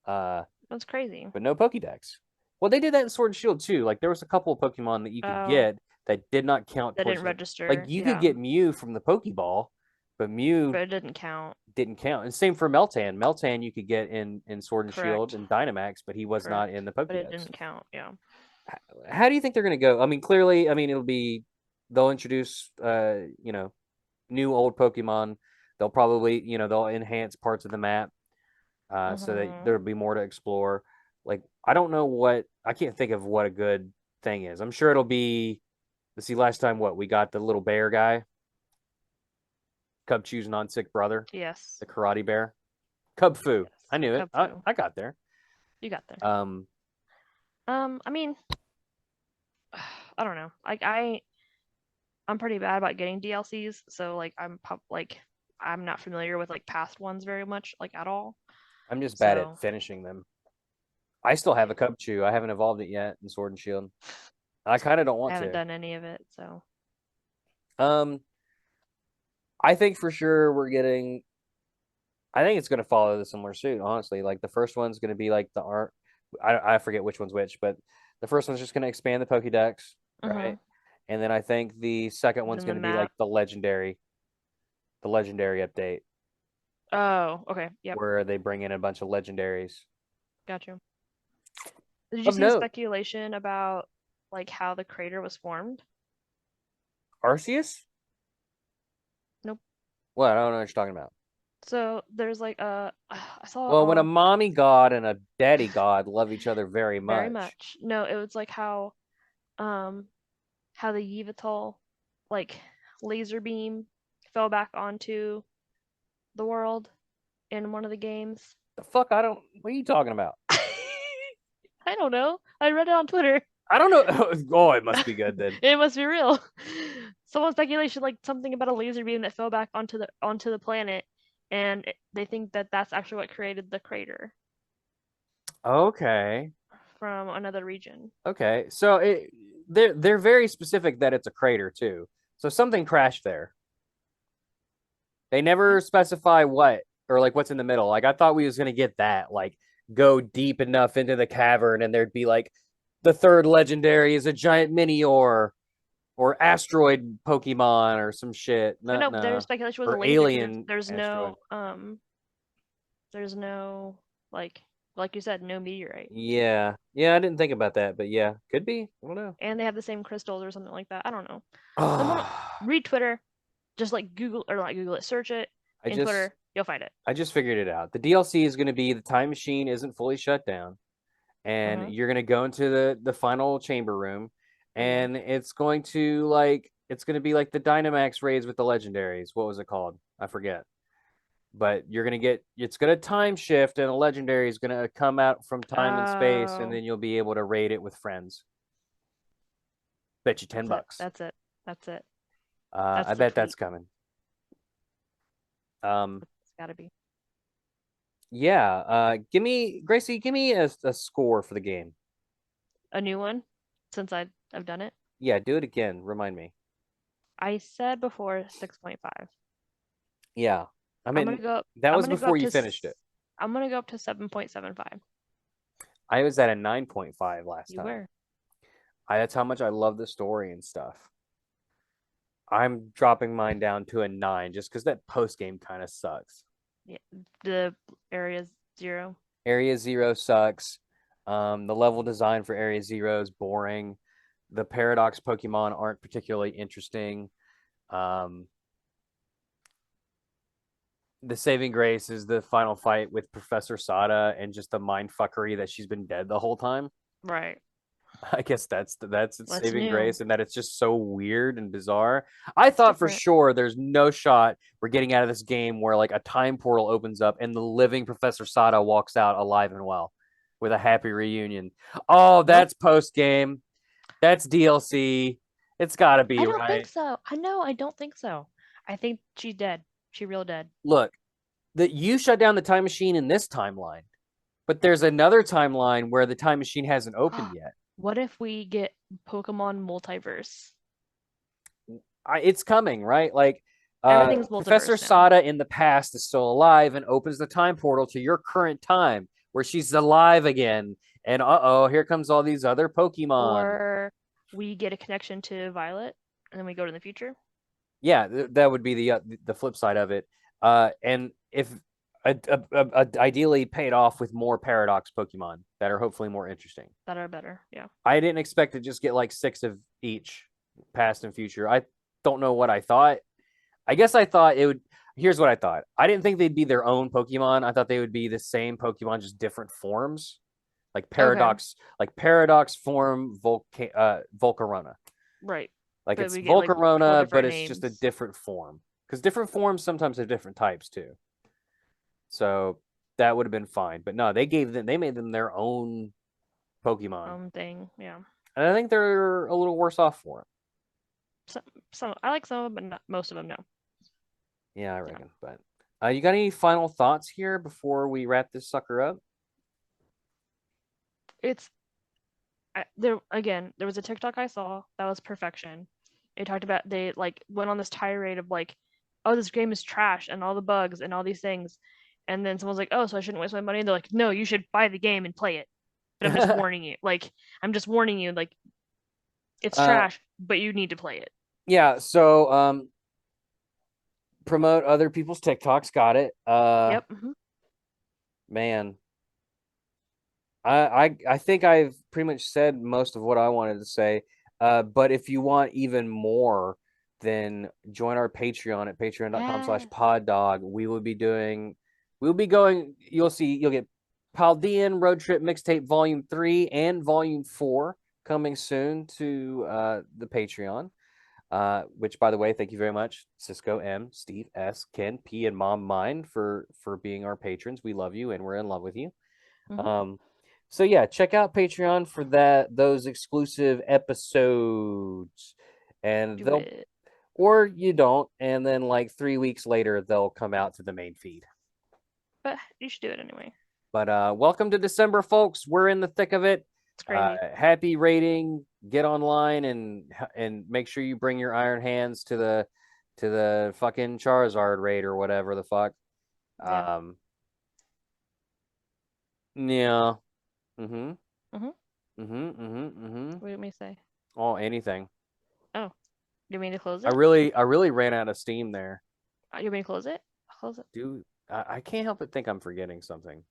That's crazy. But no Pokédex. Well, they did that in Sword and Shield too. Like there was a couple of Pokemon that you could get that did not count. That didn't register. Like you could get Mew from the Pokeball, but it didn't count. Didn't count. And same for Meltan. Meltan you could get in Sword and Correct. Shield and Dynamax, but he was Correct. not in the Pokédex. But it didn't count. Yeah. How do you think they're going to go? I mean, clearly, I mean, they'll introduce, new old Pokemon. They'll probably, they'll enhance parts of the map, so that Mm-hmm. there'll be more to explore. Like, I can't think of what a good thing is. I'm sure it'll be, let's see, last time we got the little bear guy, Cub Chew's non-sick brother, Yes. the karate bear. Cub Fu. I Yes. knew it. Cub Fu. I got there. You got there. Um, I mean, I don't know. I'm pretty bad about getting DLCs, so like I'm not familiar with like past ones very much, like at all. I'm just bad at So finishing them. I still have a Cub Chew. I haven't evolved it yet in Sword and Shield. I kind of don't I want haven't to. done any of it, so Um, I think for sure we're getting. I think it's going to follow the similar suit. Honestly, like the first one's going to be like the art. I forget which one's which, but the first one's just going to expand the Pokédex, mm-hmm. right? And then I think the second one's Then the going to be like map. the legendary update, Oh, okay. Yep. where they bring in a bunch of legendaries Got you. Did you of see the note. speculation about like how the crater was formed? Arceus? Nope. What? I don't know what you're talking about. So there's like I saw Well, when a on mommy god and a daddy god love each other very very much. much. No, it was like um how the Yveltal like laser beam fell back onto the world in one of the games. The fuck? I don't. What are you talking about? I don't know. I read it on Twitter. I don't know. Oh, it must be good then. It must be real. Someone speculation like something about a laser beam that fell back onto the planet, and they think that that's actually what created the crater Okay. from another region. Okay. So they're very specific that it's a crater too. So something crashed there. They Yeah. never specify what or like what's in the middle. Like I thought we was gonna get that, like go deep enough into the cavern and there'd be like the third legendary is a giant Minior or asteroid Pokemon or some shit. But No, no, their no. speculation was a Or laser because alien asteroid. there's no like you said, no meteorite. Yeah. Yeah, I didn't think about that, but yeah, could be. I don't know. And they have the same crystals or something like that. I don't know. Someone I read Twitter, just like Google or not Google it, search it in just Twitter, you'll find it. I just figured it out. The DLC is going to be the time machine isn't fully shut down, and Mm-hmm. you're going to go into the final chamber room, Yeah. and it's going to be like the Dynamax raids with the legendaries. What was it called? I forget. But it's going to time shift, and a legendary is going to come out from time and space, and Oh, then you'll be able to raid it with friends. Bet you 10 that's it. bucks. That's it. That's it. That's I the bet tweet. that's coming. Um, It's gotta be. yeah. Gracie, give me a score for the game. A new one, since I've done it. Yeah, do it again. Remind me. I said before 6.5. Yeah. I I'm gonna mean, go up that I'm was gonna go before up you to finished it. I'm gonna go up to 7.75. I was at a 9.5 last You time. were. That's how much I love the story and stuff. I'm dropping mine down to a 9 just because that post game kind of sucks. Yeah. The area's 0. Area Zero sucks. The level design for Area Zero is boring. The Paradox Pokemon aren't particularly interesting. Um, the saving grace is the final fight with Professor Sada and just the mind fuckery that she's been dead the whole time. Right. I guess that's its What's saving new? grace, and that it's just so weird and bizarre. I It's thought for different. sure there's no shot we're getting out of this game where like a time portal opens up and the living Professor Sada walks out alive and well with a happy reunion. Oh, Nope. that's post game. That's DLC. It's got to I be don't think right. so. I know, I don't think so. I think she's dead. She real dead. Look, that you shut down the time machine in this timeline, but there's another timeline where the time machine hasn't opened yet. What if we get Pokemon multiverse? It's coming, right? Like Everything's Professor multiverse now. Sada in the past is still alive and opens the time portal to your current time where she's alive again. And here comes all these other Pokemon. Or we get a connection to Violet and then we go to the future. Yeah, that would be the flip side of it. And if ideally paid off with more Paradox Pokemon that are hopefully more interesting. That are better. Yeah. I didn't expect to just get like 6 of each, past and future. I don't know what I thought. I guess I thought it would. Here's what I thought. I didn't think they'd be their own Pokemon. I thought they would be the same Pokemon, just different forms, like Okay. Paradox form Volcarona. Right. Like But it's we get like 12 Volcarona, but different it's just a names. different form. Because different forms sometimes have different types too. So that would have been fine. But no, they made them their own Pokemon. Thing. Yeah. And I think they're a little worse off for it. Some I like some of them, but not most of them. No. Yeah, I Yeah. reckon. But you got any final thoughts here before we wrap this sucker up? It's there again. There was a TikTok I saw that was perfection. It talked about they like went on this tirade of like, oh, this game is trash and all the bugs and all these things, and then someone's like, oh, so I shouldn't waste my money. And they're like, no, you should buy the game and play it. But I'm just warning you. Like, I'm just warning you. Like, it's trash, but you need to play it. Yeah. So promote other people's TikToks. Got it. Yep. Mm-hmm. Man, I think I've pretty much said most of what I wanted to say. But if you want even more, then join our Patreon at Yeah. patreon.com/poddog. We'll be going, you'll get Paldean Roadtrip Mixtape Volume 3 and Volume 4 coming soon to the Patreon. Which, by the way, thank you very much, Cisco M, Steve S, Ken P, and Mom Mine for being our patrons. We love you and we're in love with you. Mm-hmm. So yeah, check out Patreon for those exclusive episodes, and Do it. or you don't, and then like 3 weeks later they'll come out to the main feed. But you should do it anyway. But welcome to December, folks. We're in the thick of it. It's crazy. Happy rating. Get online and make sure you bring your iron hands to the fucking Charizard raid or whatever the fuck. Yeah. Yeah. Mm-hmm. Mm-hmm. Mm-hmm. Mm-hmm. Mm-hmm. What do you mean to say? Oh, anything. Oh, do you mean to close I it? really ran out of steam there. You mean to close it? I'll close it. Dude, I can't help but think I'm forgetting something.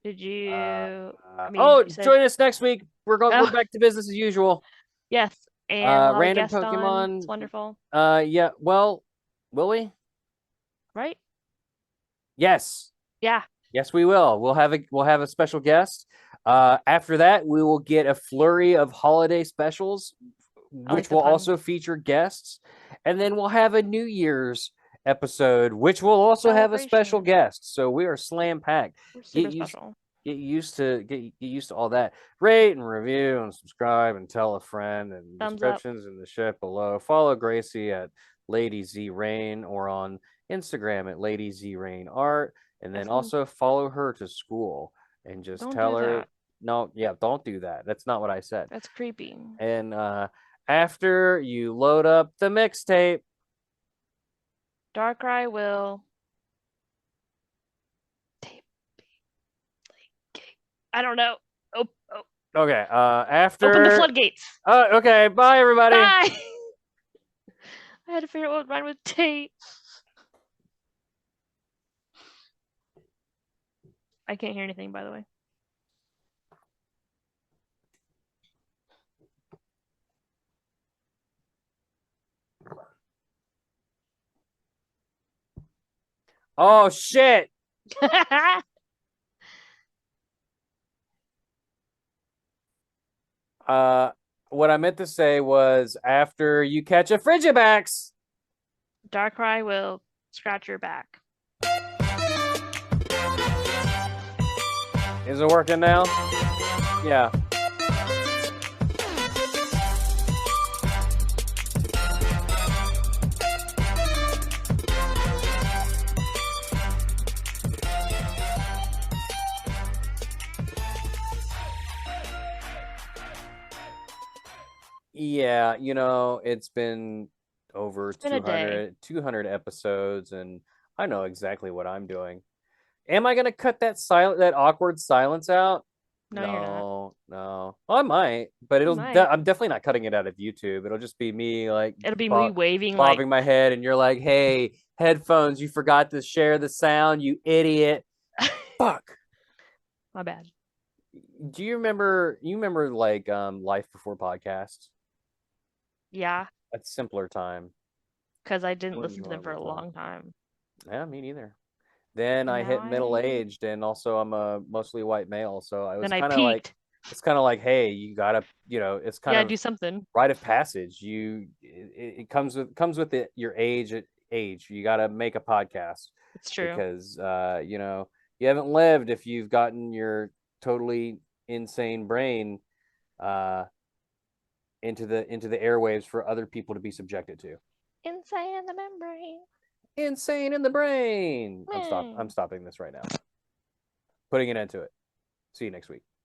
Did you? I mean, Oh, you said. join us next week. We're Oh, back to business as usual. yes, and we'll have a Random guest on. Pokemon. It's wonderful. Yeah. Well, will we? Right? Yes. Yeah. Yes, we will. We'll have a special guest. After that, we will get a flurry of holiday specials, I like which the will pun. also feature guests, and then we'll have a New Year's episode, which will also have a special Celebration. guest. So we are slam packed. We're Get super used special. get used to all that. Rate and review and subscribe and tell a friend, and Thumbs up. descriptions in the shit below. Follow Gracie at Lady Z Rain or on Instagram at Lady Z Rain Art. And then also follow her to school and just Don't tell do her, that. no, yeah, don't do that. That's not what I said. That's creepy. And after you load up the mixtape, DARKRAI will. I don't know. Oh. okay. After Open the floodgates. Okay. Bye, everybody. Bye. I had to figure out what rhymed with tape. I can't hear anything, by the way. Oh shit. What I meant to say was after you catch a Frigibax, DARKRAI will scratch your back. Is it working now? Yeah. Yeah, it's been over 200 episodes, and I know exactly what I'm doing. Am I gonna cut that awkward silence out? No, you're not. No, no. Well, I might, but You it'll. might. I'm definitely not cutting it out of YouTube. It'll just be me like It'll be me waving like, bobbing my head, and you're like, "Hey, headphones! You forgot to share the sound, you idiot!" Fuck. my bad. Do you remember? You remember like Life Before Podcasts? Yeah, A simpler time. because I didn't More listen to them for enjoyable a time. long time. Yeah, me neither. Then And I now hit middle I aged, and also I'm a mostly white male, so I was then I kind of like, peaked. it's kind of like, hey, you gotta, it's kind Yeah, of do something. rite of passage. It comes with your age. You gotta make a podcast It's true. because you haven't lived if you've gotten your totally insane brain uh into the airwaves for other people to be subjected to. Insane the membrane. Insane in the brain. I'm Hmm. stopping this right now. Putting an end to it. See you next week.